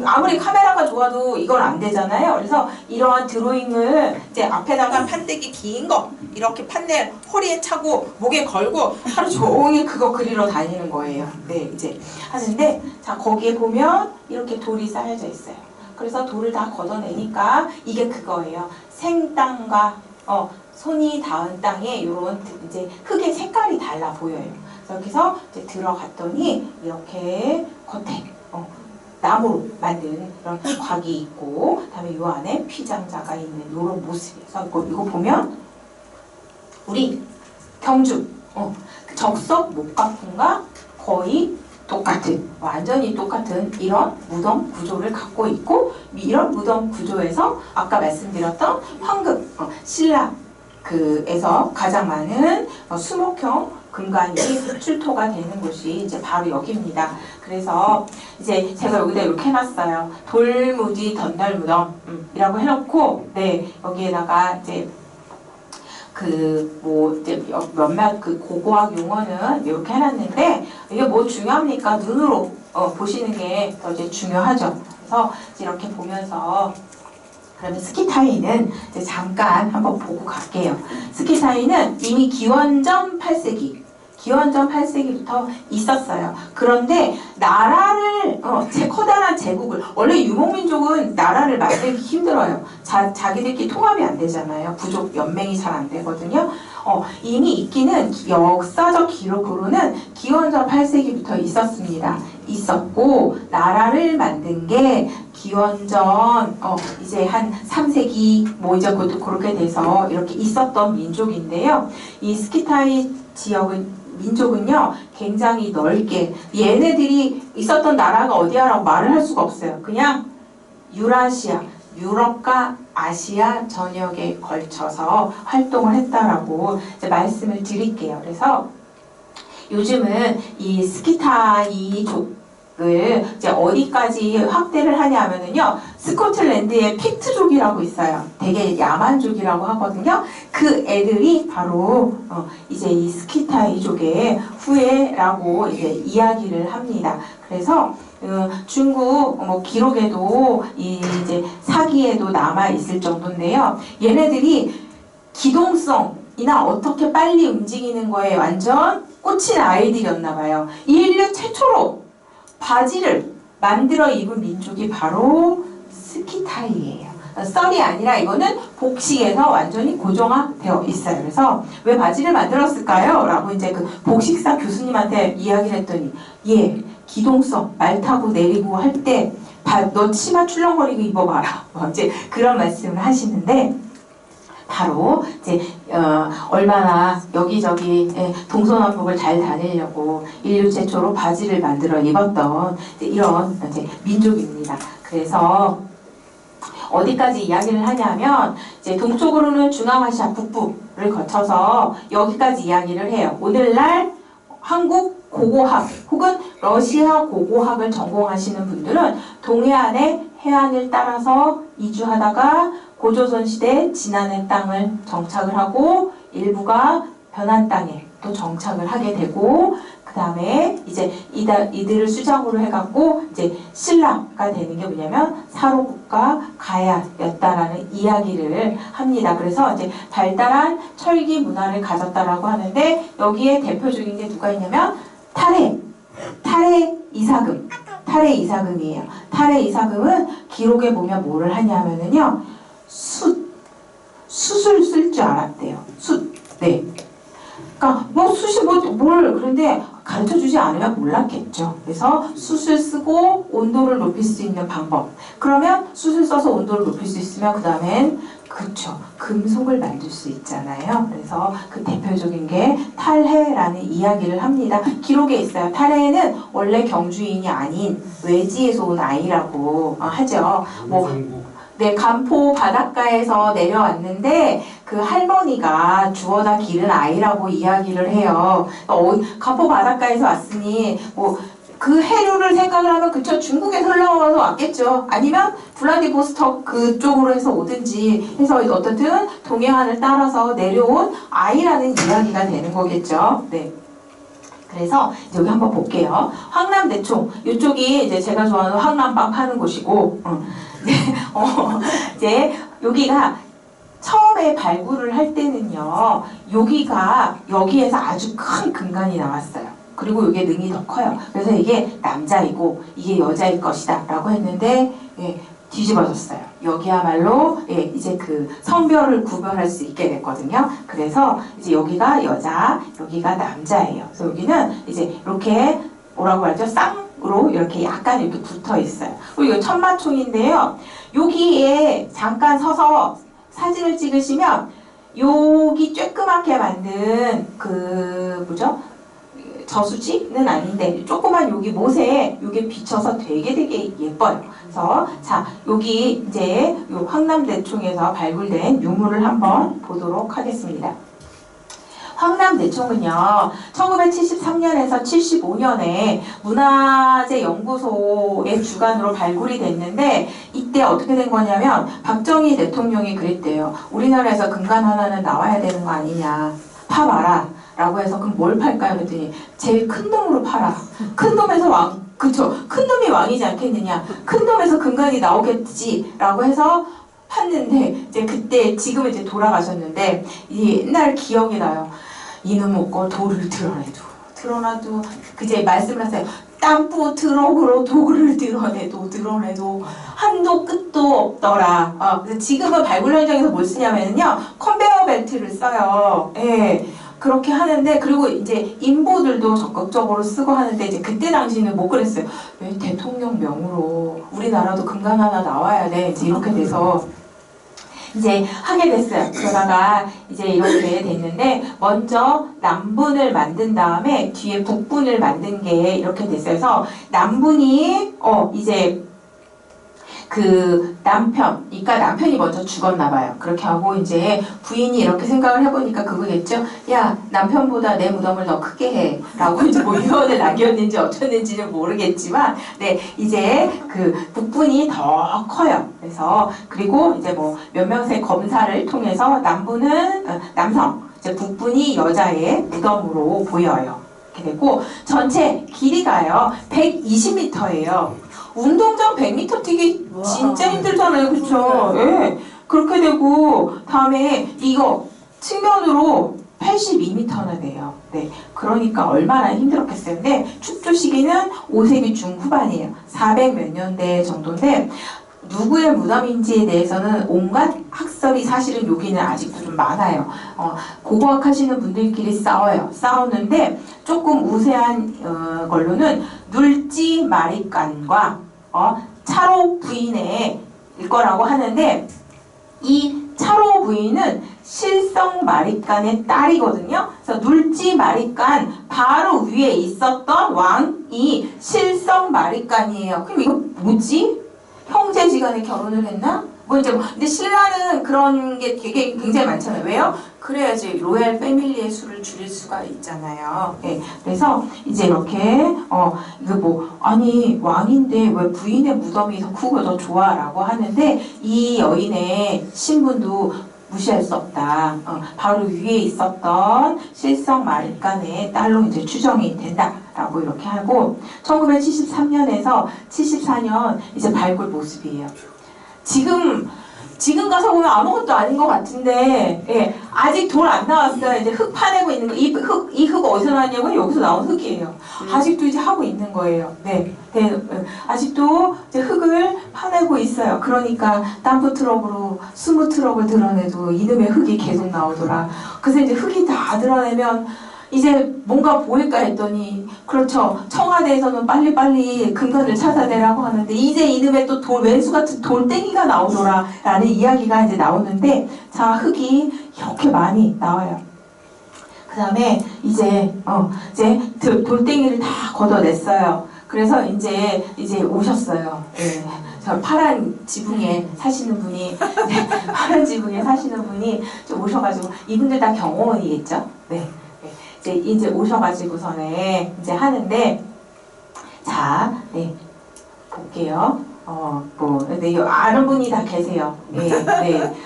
아무리 카메라가 좋아도 이건 안 되잖아요. 그래서 이러한 드로잉을 이제 앞에다가 판때기 긴 거 이렇게 판넬 허리에 차고 목에 걸고 하루 종일 그거 그리러 다니는 거예요. 네, 이제 하는데 자 거기에 보면 이렇게 돌이 쌓여져 있어요. 그래서 돌을 다 걷어내니까 이게 그거예요. 생땅과 손이 닿은 땅에 이런 이제 흙의 색깔이 달라 보여요. 여기서 이제 들어갔더니 이렇게 겉에 나무로 만든 그런 곽이 있고, 그다음에 이 안에 피장자가 있는 이런 모습이에요. 이거 보면 우리 경주 적석 목각분과 거의 똑같은, 완전히 똑같은 이런 무덤 구조를 갖고 있고, 이런 무덤 구조에서 아까 말씀드렸던 황금 신라 에서 가장 많은 수목형 근간이 출토가 되는 곳이 이제 바로 여기입니다. 그래서 이제 제가 여기다 이렇게 해놨어요. 돌무지 던달무덤이라고 해놓고, 네, 여기에다가 이제 이제 몇몇 고고학 용어는 이렇게 해놨는데, 이게 뭐 중요합니까? 눈으로 보시는 게 더 이제 중요하죠. 그래서 이렇게 보면서, 그러면 스키타이는 이제 잠깐 한번 보고 갈게요. 스키타이는 이미 기원전 8세기부터 있었어요. 그런데 나라를 커다란 제국을, 원래 유목민족은 나라를 만들기 힘들어요. 자기들끼리 통합이 안 되잖아요. 부족 연맹이 잘 안 되거든요. 이미 있기는 역사적 기록으로는 기원전 8세기부터 있었고, 나라를 만든 게 기원전 이제 한 3세기 뭐 이제 그렇게 돼서 이렇게 있었던 민족인데요. 이 스키타이 민족은요 굉장히 넓게, 얘네들이 있었던 나라가 어디야라고 말을 할 수가 없어요. 그냥 유라시아, 유럽과 아시아 전역에 걸쳐서 활동을 했다라고 이제 말씀을 드릴게요. 그래서 요즘은 이 스키타이족을 이제 어디까지 확대를 하냐면은요, 스코틀랜드에 픽트족이라고 있어요. 되게 야만족이라고 하거든요. 그 애들이 바로 이제 이 스키타이족의 후예라고 이제 이야기를 합니다. 그래서 중국 기록에도 이제 사기에도 남아 있을 정도인데요. 얘네들이 기동성이나 어떻게 빨리 움직이는 거에 완전 꽂힌 아이들이었나 봐요. 인류 최초로 바지를 만들어 입은 민족이 바로 스키타이예요. 썰이 아니라 이거는 복식에서 완전히 고정화되어 있어요. 그래서 왜 바지를 만들었을까요? 라고 이제 그 복식사 교수님한테 이야기를 했더니, 예, 기동성, 말 타고 내리고 할 때 너 치마 출렁거리고 입어봐라. 이제 그런 말씀을 하시는데, 바로 이제 얼마나 여기저기 동서남북을 잘 다니려고 인류 최초로 바지를 만들어 입었던 이런 이제 민족입니다. 그래서 어디까지 이야기를 하냐면, 이제 동쪽으로는 중앙아시아 북부를 거쳐서 여기까지 이야기를 해요. 오늘날 한국 고고학 혹은 러시아 고고학을 전공하시는 분들은 동해안의 해안을 따라서 이주하다가 고조선 시대 진안의 땅을 정착을 하고, 일부가 변한 땅에 또 정착을 하게 되고, 그 다음에 이제 이들을 수장으로 해갖고 이제 신라가 되는 게 뭐냐면 사로국가 가야였다라는 이야기를 합니다. 그래서 이제 발달한 철기 문화를 가졌다라고 하는데, 여기에 대표적인 게 누가 있냐면 탈해 이사금. 탈해 이사금이에요. 탈해 이사금은 기록에 보면 뭐를 하냐면은요, 숯을 쓸 줄 알았대요. 네. 그러니까 뭐 숯이 그런데 가르쳐 주지 않으면 몰랐겠죠. 그래서 숯을 쓰고 온도를 높일 수 있는 방법. 그러면 숯을 써서 온도를 높일 수 있으면 그 다음엔 금속을 만들 수 있잖아요. 그래서 그 대표적인 게 탈해라는 이야기를 합니다. 기록에 있어요. 탈해는 원래 경주인이 아닌 외지에서 온 아이라고 하죠. 네, 간포 바닷가에서 내려왔는데 그 할머니가 주워다 기른 아이라고 이야기를 해요. 간포 바닷가에서 왔으니 그 해류를 생각을 하면 그쵸, 중국에서 흘러와서 왔겠죠. 아니면 블라디보스톡 그쪽으로 해서 오든지 해서 어떻든 동해안을 따라서 내려온 아이라는 이야기가 되는 거겠죠. 네. 그래서 여기 한번 볼게요. 황남대총, 이쪽이 이제 제가 좋아하는 황남빵 파는 곳이고, 네, 이제 여기가 처음에 발굴을 할 때는요, 여기에서 아주 큰 근간이 나왔어요. 그리고 이게 능이 더 커요. 그래서 이게 남자이고 이게 여자일 것이다 라고 했는데, 뒤집어졌어요. 여기야말로 이제 그 성별을 구별할 수 있게 됐거든요. 그래서 이제 여기가 여자, 여기가 남자예요. 그래서 여기는 이제 이렇게 뭐라고 하죠? 쌍으로 이렇게 약간 이렇게 붙어 있어요. 그리고 이거 천마총인데요. 여기에 잠깐 서서 사진을 찍으시면 여기 쬐끄맣게 만든 저수지는 아닌데 조그만 여기 못에 이게 비쳐서 되게 예뻐요. 그래서 자, 여기 이제 요 황남대총에서 발굴된 유물을 한번 보도록 하겠습니다. 황남대총은요 1973년에서 75년에 문화재 연구소의 주관으로 발굴이 됐는데 이때 어떻게 된 거냐면 박정희 대통령이 그랬대요. 우리나라에서 금관 하나는 나와야 되는 거 아니냐, 파봐라 라고 해서 그럼 뭘 팔까요? 그랬더니 제일 큰 놈으로 팔아. 큰 놈에서 왕, 그쵸, 큰 놈이 왕이지 않겠느냐, 큰 놈에서 금관이 나오겠지 라고 해서 팠는데 이제 그때 지금은 이제 돌아가셨는데 이 옛날 기억이 나요. 이놈 먹고 돌을 드러내도 그제 말씀을 하세요. 땅부 트럭으로 돌을 드러내도 한도 끝도 없더라. 그래서 지금은 발굴 현장에서 뭘 쓰냐면요 컨베어 벨트를 써요. 예. 그렇게 하는데 그리고 이제 인보들도 적극적으로 쓰고 하는데 이제 그때 당시는 못 그랬어요. 왜 대통령 명으로 우리나라도 금관 하나 나와야 돼. 이제 이렇게 돼서 이제 하게 됐어요. 그러다가 이제 이렇게 됐는데 먼저 남분을 만든 다음에 뒤에 북분을 만든 게 이렇게 됐어요. 그래서 남분이 이제 그 그러니까 남편이 먼저 죽었나 봐요. 그렇게 하고 이제 부인이 이렇게 생각을 해보니까 그거겠죠. 야, 남편보다 내 무덤을 더 크게 해 라고 이제 뭐 유언을 남겼는지 어쩌는지는 모르겠지만 네, 이제 그 북분이 더 커요. 그래서 그리고 이제 뭐 몇 명의 검사를 통해서 남분은 남성, 이제 북분이 여자의 무덤으로 보여요. 이렇게 되고 전체 길이가요 120m예요. 운동장 100m 뛰기 진짜 힘들잖아요. 그쵸? 예. 그렇게 되고, 다음에 이거 측면으로 82m나 돼요. 네. 그러니까 얼마나 힘들었겠어요. 근데 축조 시기는 5세기 중후반이에요. 400 몇 년대 정도인데, 누구의 무덤인지에 대해서는 온갖 학설이 사실은 여기는 아직도 좀 많아요. 고고학 하시는 분들끼리 싸우는데 조금 우세한 걸로는 눌지 마리간과 차로 부인의 일 거라고 하는데 이 차로 부인은 실성 마리간의 딸이거든요. 그래서 눌지 마리간 바로 위에 있었던 왕이 실성 마리간이에요. 그럼 이거 뭐지? 형제지간에 결혼을 했나? 뭐 이제 근데 신라는 그런 게 되게 굉장히 많잖아요. 왜요? 그래야지 로얄 패밀리의 수를 줄일 수가 있잖아요. 네, 그래서 이제 이렇게 이거 뭐 아니 왕인데 왜 부인의 무덤이 더 크고 더 좋아라고 하는데 이 여인의 신분도 무시할 수 없다. 바로 위에 있었던 실성 마리간의 딸로 이제 추정이 된다라고 이렇게 하고 1973년에서 74년 이제 발굴 모습이에요. 지금 가서 보면 아무것도 아닌 것 같은데, 예, 아직 돌 안 나왔어요. 이제 흙 파내고 있는 거, 이 흙 어디서 나왔냐고 여기서 나온 흙이에요. 아직도 이제 하고 있는 거예요. 네, 아직도 이제 흙을 파내고 있어요. 그러니까 덤프 트럭으로 20트럭을 드러내도 이놈의 흙이 계속 나오더라. 그래서 이제 흙이 다 드러내면 이제 뭔가 보일까 했더니 그렇죠. 청와대에서는 빨리빨리 근거를 찾아내라고 하는데 이제 이놈의 또 왼수 같은 돌덩이가 나오더라 라는 이야기가 이제 나오는데 자 흙이 이렇게 많이 나와요. 그 다음에 이제 돌덩이를 다 걷어냈어요. 그래서 이제 오셨어요. 네. 저 파란 지붕에 사시는 분이 파란 지붕에 사시는 분이 좀 오셔가지고 이분들 다 경호원이겠죠. 네. 이제 오셔가지고서는 이제 하는데 자, 네 볼게요. 네, 아는 분이 다 계세요. 네,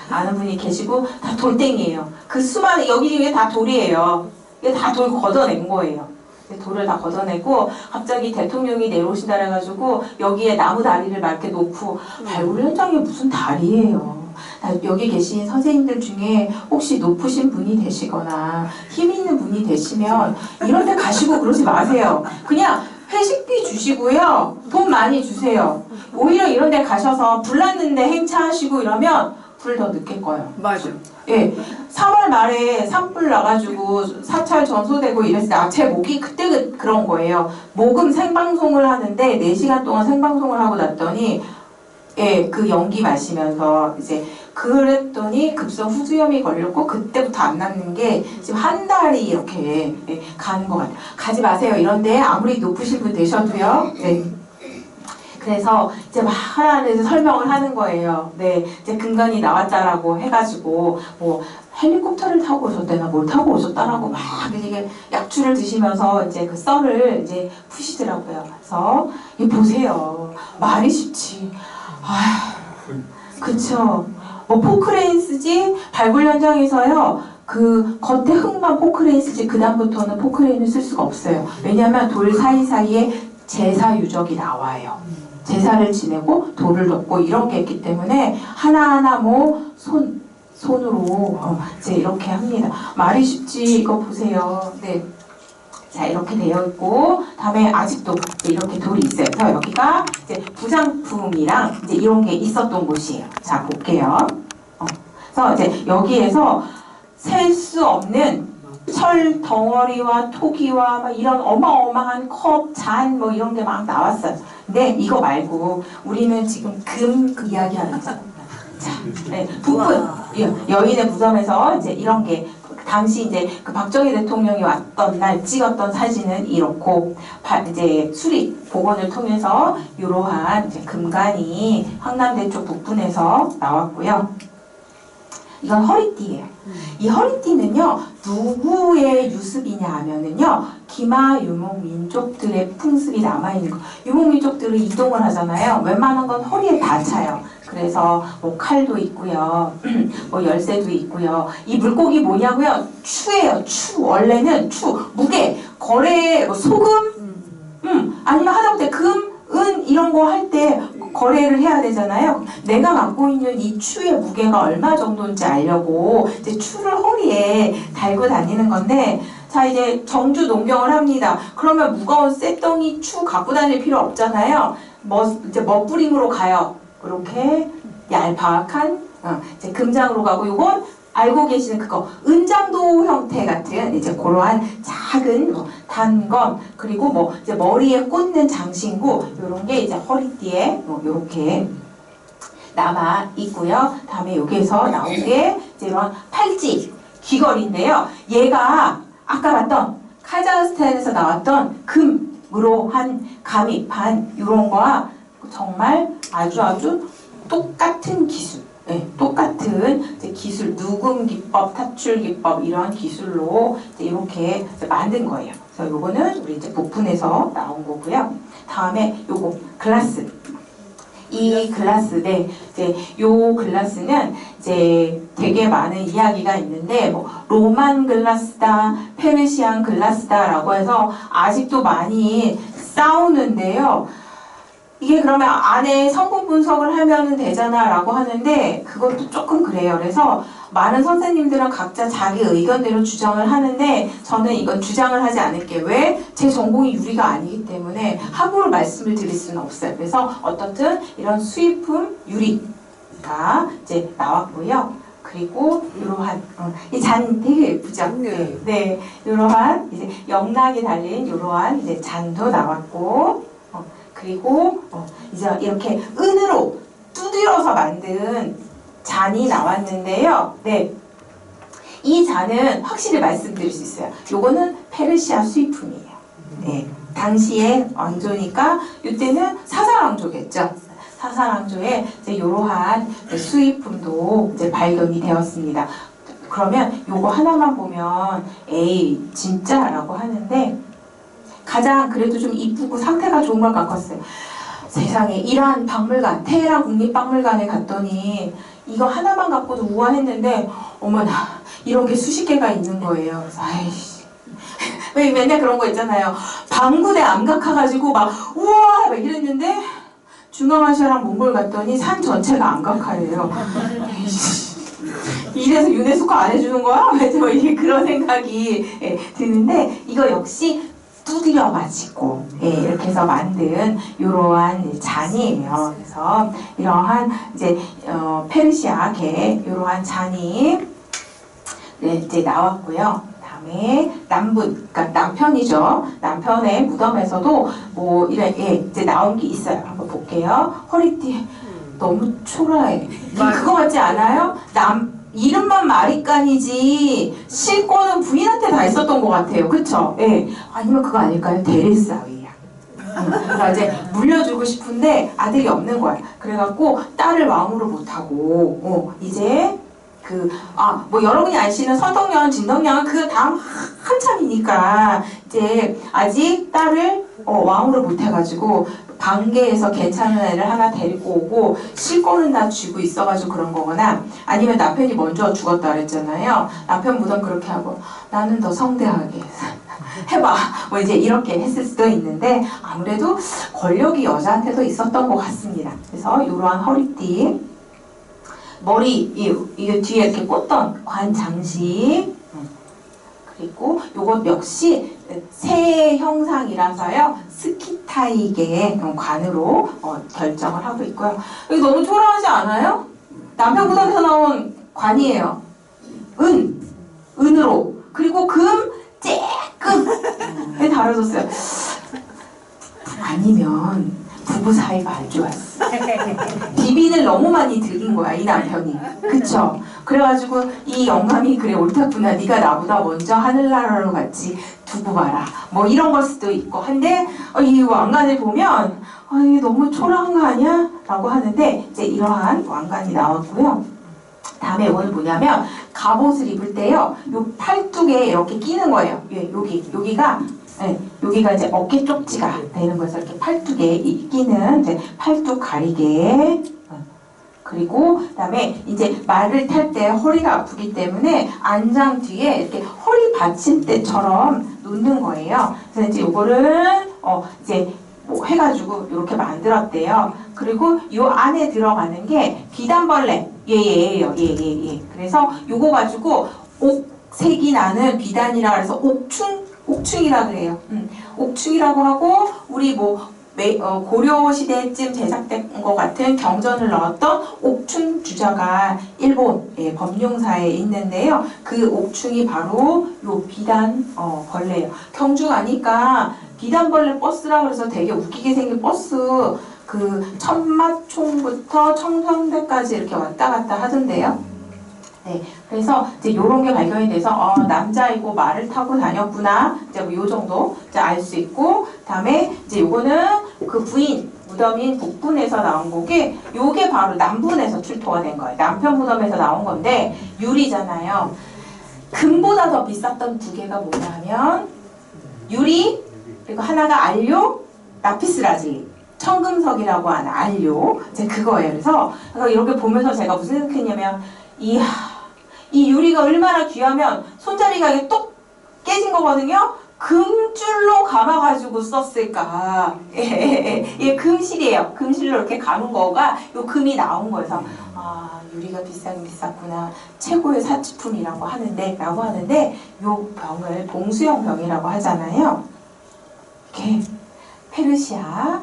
아는 분이 계시고 다 돌덩이에요. 그 수많은 여기 위에 다 돌이에요. 이게 다 돌 걷어낸 거예요. 돌을 다 걷어내고 갑자기 대통령이 내려오신다 해가지고 여기에 나무 다리를 막 이렇게 놓고 발굴 현장에 무슨 다리예요. 여기 계신 선생님들 중에 혹시 높으신 분이 되시거나 힘 있는 분이 되시면 이런 데 가시고 그러지 마세요. 그냥 회식비 주시고요. 돈 많이 주세요. 오히려 이런 데 가셔서 불 났는데 행차하시고 이러면 불 더 늦게 꺼요. 맞아. 예, 3월 말에 산불 나가지고 사찰 전소되고 이랬을 때 제 목이 그때 그런 거예요. 모금 생방송을 하는데 4시간 동안 생방송을 하고 났더니 예, 그 연기 마시면서 이제 그랬더니 급성 후두염이 걸렸고 그때부터 안 낫는 게 지금 한 달이 이렇게 가는 것 같아요. 가지 마세요. 이런데 아무리 높으신 분 되셔도요. 네. 그래서 이제 막 하나하나 설명을 하는 거예요. 네, 이제 근간이 나왔다라고 해가지고 뭐 헬리콥터를 타고 오셨대나 뭘 타고 오셨다라고 막 이게 약주를 드시면서 이제 그 썰을 이제 푸시더라고요. 그래서 이 보세요. 말이 쉽지. 아, 그쵸. 뭐 포크레인 쓰지 발굴 현장에서요. 그 겉에 흙만 포크레인 쓰지 그 다음부터는 포크레인을 쓸 수가 없어요. 왜냐하면 돌 사이사이에 제사 유적이 나와요. 제사를 지내고 돌을 넣고 이런 게 있기 때문에 하나하나 뭐 손으로 이제 이렇게 합니다. 말이 쉽지 이거 보세요. 네. 자 이렇게 되어 있고 다음에 아직도 이렇게 돌이 있어요. 그래서 여기가 이제 부장품이랑 이제 이런 게 있었던 곳이에요. 자 볼게요. 그래서 이제 여기에서 셀 수 없는 철 덩어리와 토기와 막 이런 어마어마한 컵, 잔 뭐 이런 게 막 나왔어요. 근데 이거 말고 우리는 지금 금 그 이야기하는 거죠. 자, 네, 북분 여인의 무덤에서 이제 이런 게 당시 이제 그 박정희 대통령이 왔던 날 찍었던 사진은 이렇고 이제 수립 복원을 통해서 이러한 이제 금관이 황남대 쪽 북분에서 나왔고요. 이건 허리띠예요. 이 허리띠는요 누구의 유습이냐 하면은요 기마 유목 민족들의 풍습이 남아있는 거. 유목 민족들은 이동을 하잖아요. 웬만한 건 허리에 다 차요. 그래서 뭐 칼도 있고요, 뭐 열쇠도 있고요. 이 물고기 뭐냐고요? 추예요. 추. 원래는 추. 무게, 거래, 뭐 소금, 아니면 하다못해 금, 은 이런 거 할 때 거래를 해야 되잖아요. 내가 갖고 있는 이 추의 무게가 얼마 정도인지 알려고 이제 추를 허리에 달고 다니는 건데, 자 이제 정주 농경을 합니다. 그러면 무거운 쇳덩이 추 갖고 다닐 필요 없잖아요. 이제 멋부림으로 가요. 이렇게 얄팍한 이제 금장으로 가고, 요건 알고 계시는 그거 은장도 형태 같은 이제 그러한 작은 단검, 그리고 뭐 이제 머리에 꽂는 장신구 이런 게 이제 허리띠에 이렇게 남아 있고요. 다음에 여기에서 나온 게 이제 이런 팔찌 귀걸이인데요. 얘가 아까 봤던 카자흐스탄에서 나왔던 금으로 한 가미판 이런 거와 정말 아주 똑같은 기술. 네, 똑같은 이제 기술, 누금 기법, 탈출 기법 이런 기술로 이제 이렇게 이제 만든 거예요. 그래서 요거는 우리 이제 부푼에서 나온 거고요. 다음에 요거 글라스. 이 글라스, 네, 이제 요 글라스는 이제 되게 많은 이야기가 있는데 뭐 로만 글라스다, 페르시안 글라스다라고 해서 아직도 많이 싸우는데요. 이게 그러면 안에 성분 분석을 하면 되잖아 라고 하는데 그것도 조금 그래요. 그래서 많은 선생님들은 각자 자기 의견대로 주장을 하는데 저는 이건 주장을 하지 않을게요. 왜? 제 전공이 유리가 아니기 때문에 함부로 말씀을 드릴 수는 없어요. 그래서 어떻든 이런 수입품 유리가 이제 나왔고요. 그리고 이러한 이 잔 되게 예쁘죠? 네, 이러한 이제 영락이 달린 이러한 이제 잔도 나왔고. 그리고 이제 이렇게 은으로 두드려서 만든 잔이 나왔는데요. 네, 이 잔은 확실히 말씀드릴 수 있어요. 요거는 페르시아 수입품이에요. 네, 당시에 왕조니까 이때는 사사왕조겠죠. 사사왕조에 이제 이러한 수입품도 이제 발견이 되었습니다. 그러면 요거 하나만 보면 에이 진짜라고 하는데. 가장 그래도 좀 이쁘고 상태가 좋은 걸 갖고 왔어요. 세상에 이란 박물관, 테헤란 국립박물관에 갔더니 이거 하나만 갖고도 우아했는데 어머나 이런 게 수십 개가 있는 거예요. 그래서 아이씨 왜 맨날 그런 거 있잖아요. 방구대 암각화 가지고 막 우와 막 이랬는데 중앙아시아랑 몽골 갔더니 산 전체가 암각화예요. 이래서 유네스코 안 해주는 거야? 뭐 이게 그런 생각이 드는데 이거 역시 두드려 가지고 이렇게 해서 만든 이러한 잔이에요. 그래서 이러한 이제 페르시아계 이러한 잔이 네, 이제 나왔고요. 다음에 남분, 그러니까 남편이죠. 남편의 무덤에서도 뭐 이렇게 이제 나온 게 있어요. 한번 볼게요. 허리띠 너무 초라해. 그거 같지 않아요? 이름만 마리깐이지 실권은 부인한테 다 있었던 것 같아요. 그쵸? 예. 아니면 그거 아닐까요? 데레스아위야. 그러니까 이제 물려주고 싶은데 아들이 없는 거야. 그래갖고 딸을 왕으로 못하고 이제 뭐 여러분이 아시는 서덕년, 진덕년 그 다음 한참이니까 이제 아직 딸을 왕으로 못해가지고 방계에서 괜찮은 애를 하나 데리고 오고 실 거는 다 쥐고 있어가지고 그런 거거나 아니면 남편이 먼저 죽었다 그랬잖아요. 남편 무덤 그렇게 하고 나는 더 성대하게 해봐 뭐 이제 이렇게 했을 수도 있는데 아무래도 권력이 여자한테도 있었던 것 같습니다. 그래서 이러한 허리띠 머리 이게 뒤에 이렇게 꽂던 관 장식 그리고 요것 역시 새 형상이라서요 스키타이계 관으로 결정을 하고 있고요. 여기 너무 초라하지 않아요? 남편 무덤에서 나온 관이에요. 은으로 그리고 금 쬐끔 달아줬어요. 아니면 부부 사이가 안 좋았어. 비빈을 너무 많이 들인 거야 이 남편이. 그쵸? 그래가지고 이 영감이 그래 옳다구나 네가 나보다 먼저 하늘나라로 갔지 두고 봐라 뭐 이런 걸 수도 있고 한데 이 왕관을 보면 이게 너무 초라한 거 아니야? 라고 하는데 이제 이러한 왕관이 나왔고요. 다음에 이거는 뭐냐면 갑옷을 입을 때요 요 팔뚝에 이렇게 끼는 거예요. 여기가 이제 어깨 쪽지가 되는 거에서 이렇게 팔뚝에 끼는 이제 팔뚝 가리개. 그리고 그다음에 이제 말을 탈 때 허리가 아프기 때문에 안장 뒤에 이렇게 허리 받침대처럼 놓는 거예요. 그래서 이제 요거를 이제 뭐 해가지고 이렇게 만들었대요. 그리고 요 안에 들어가는 게 비단벌레 얘예요. 예. 그래서 요거 가지고 옥색이 나는 비단이라 그래서 옥충이라 그래요. 옥충이라고 하고 우리 고려 시대쯤 제작된 것 같은 경전을 넣었던 옥충 주자가 일본 법룡사에 있는데요. 그 옥충이 바로 요 비단 벌레예요. 경주 가니까 비단벌레 버스라 그래서 되게 웃기게 생긴 버스 그 천마총부터 청성대까지 이렇게 왔다 갔다 하던데요. 네, 그래서 이제 요런 게 발견이 돼서 남자이고 말을 타고 다녔구나 이제 뭐 요 정도 이제 알 수 있고 다음에 이제 요거는 그 부인 무덤인 북분에서 나온 곡이 요게 바로 남분에서 출토가 된 거예요. 남편 무덤에서 나온 건데 유리잖아요. 금보다 더 비쌌던 두 개가 뭐냐면 유리 그리고 하나가 알료 라피스라지 청금석이라고 하는 알료 이제 그거예요. 그래서 이렇게 보면서 제가 무슨 생각했냐면 이야 이 유리가 얼마나 귀하면 손잡이가 이게 똑 깨진 거거든요. 금줄로 감아가지고 썼을까. 예, 금실이에요. 금실로 이렇게 감은 거가 요 금이 나온 거여서 유리가 비싸긴 비쌌구나. 최고의 사치품이라고 하는데 요 병을 봉수형 병이라고 하잖아요. 이렇게 페르시아,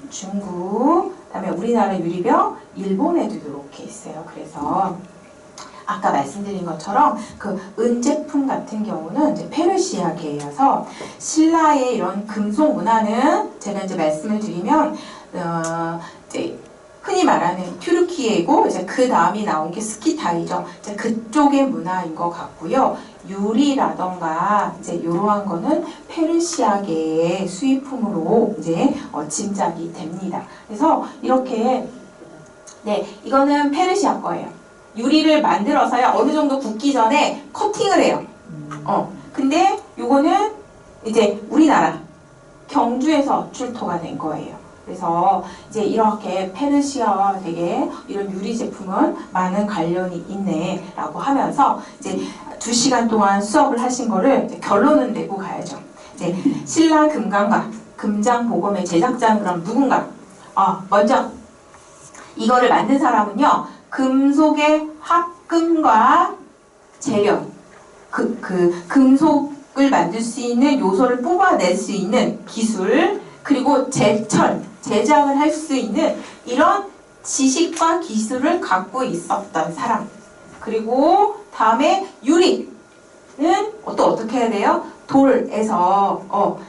중국, 그다음에 우리나라 유리병, 일본에도 이렇게 있어요. 그래서 아까 말씀드린 것처럼 그 은제품 같은 경우는 이제 페르시아계여서 신라의 이런 금속 문화는 제가 이제 말씀을 드리면 이제 흔히 말하는 튀르키예고 이제 그 다음이 나온 게 스키타이죠. 이제 그쪽의 문화인 것 같고요. 유리라던가 이제 이러한 거는 페르시아계의 수입품으로 이제 짐작이 됩니다. 그래서 이렇게 이거는 페르시아 거예요. 유리를 만들어서요 어느 정도 굳기 전에 커팅을 해요. 근데 요거는 이제 우리나라 경주에서 출토가 된 거예요. 그래서 이제 이렇게 페르시아와 되게 이런 유리 제품은 많은 관련이 있네라고 하면서 이제 2시간 동안 수업을 하신 거를 이제 결론은 내고 가야죠. 이제 신라 금강가 금장보검의 제작자는 그럼 누군가? 먼저 이거를 만든 사람은요. 금속의 합금과 재련, 금속을 만들 수 있는 요소를 뽑아낼 수 있는 기술, 그리고 제작을 할 수 있는 이런 지식과 기술을 갖고 있었던 사람. 그리고 다음에 유리는 또 어떻게 해야 돼요? 돌에서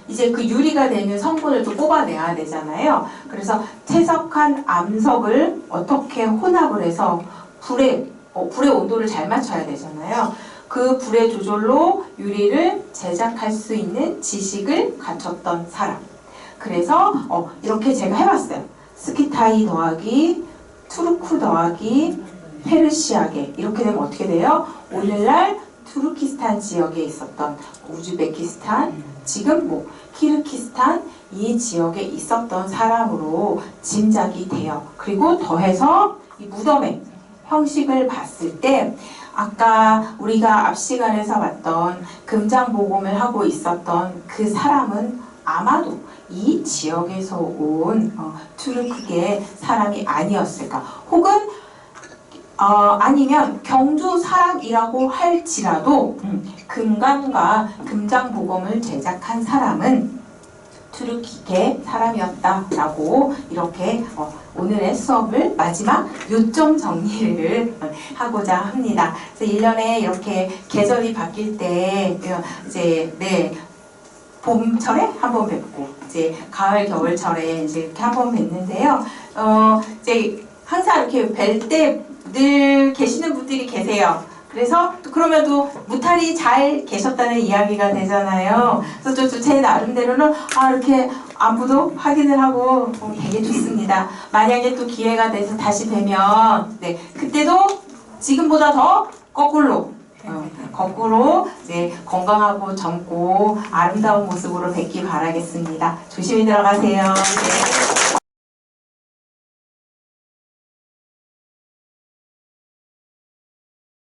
이제 그 유리가 되는 성분을 또 뽑아내야 되잖아요. 그래서 채석한 암석을 어떻게 혼합을 해서 불의 온도를 잘 맞춰야 되잖아요. 그 불의 조절로 유리를 제작할 수 있는 지식을 갖췄던 사람. 그래서 이렇게 제가 해봤어요. 스키타이 더하기 투르쿠 더하기 페르시아계 이렇게 되면 어떻게 돼요? 오늘날 투르키스탄 지역에 있었던 우즈베키스탄, 지금 뭐 키르키스탄 이 지역에 있었던 사람으로 짐작이 돼요. 그리고 더해서 이 무덤의 형식을 봤을 때 아까 우리가 앞 시간에서 봤던 금장복음을 하고 있었던 그 사람은 아마도 이 지역에서 온 투르크계 사람이 아니었을까? 혹은 아니면 경주 사람이라고 할지라도 금관과 금장복음을 제작한 사람은 투르키계 사람이었다라고 이렇게 오늘의 수업을 마지막 요점 정리를 하고자 합니다. 그래서 1년에 이렇게 계절이 바뀔 때 이제 봄철에 한 번 뵙고 이제 가을 겨울철에 이제 이렇게 한 번 뵙는데요. 이제 항상 이렇게 뵐 때 늘 계시는 분들이 계세요. 그래서 그러면 또 무탈이 잘 계셨다는 이야기가 되잖아요. 그래서 제 나름대로는 이렇게 안부도 확인을 하고 되게 좋습니다. 만약에 또 기회가 돼서 다시 뵈면 그때도 지금보다 더 거꾸로 이제 건강하고 젊고 아름다운 모습으로 뵙기 바라겠습니다. 조심히 들어가세요. 네.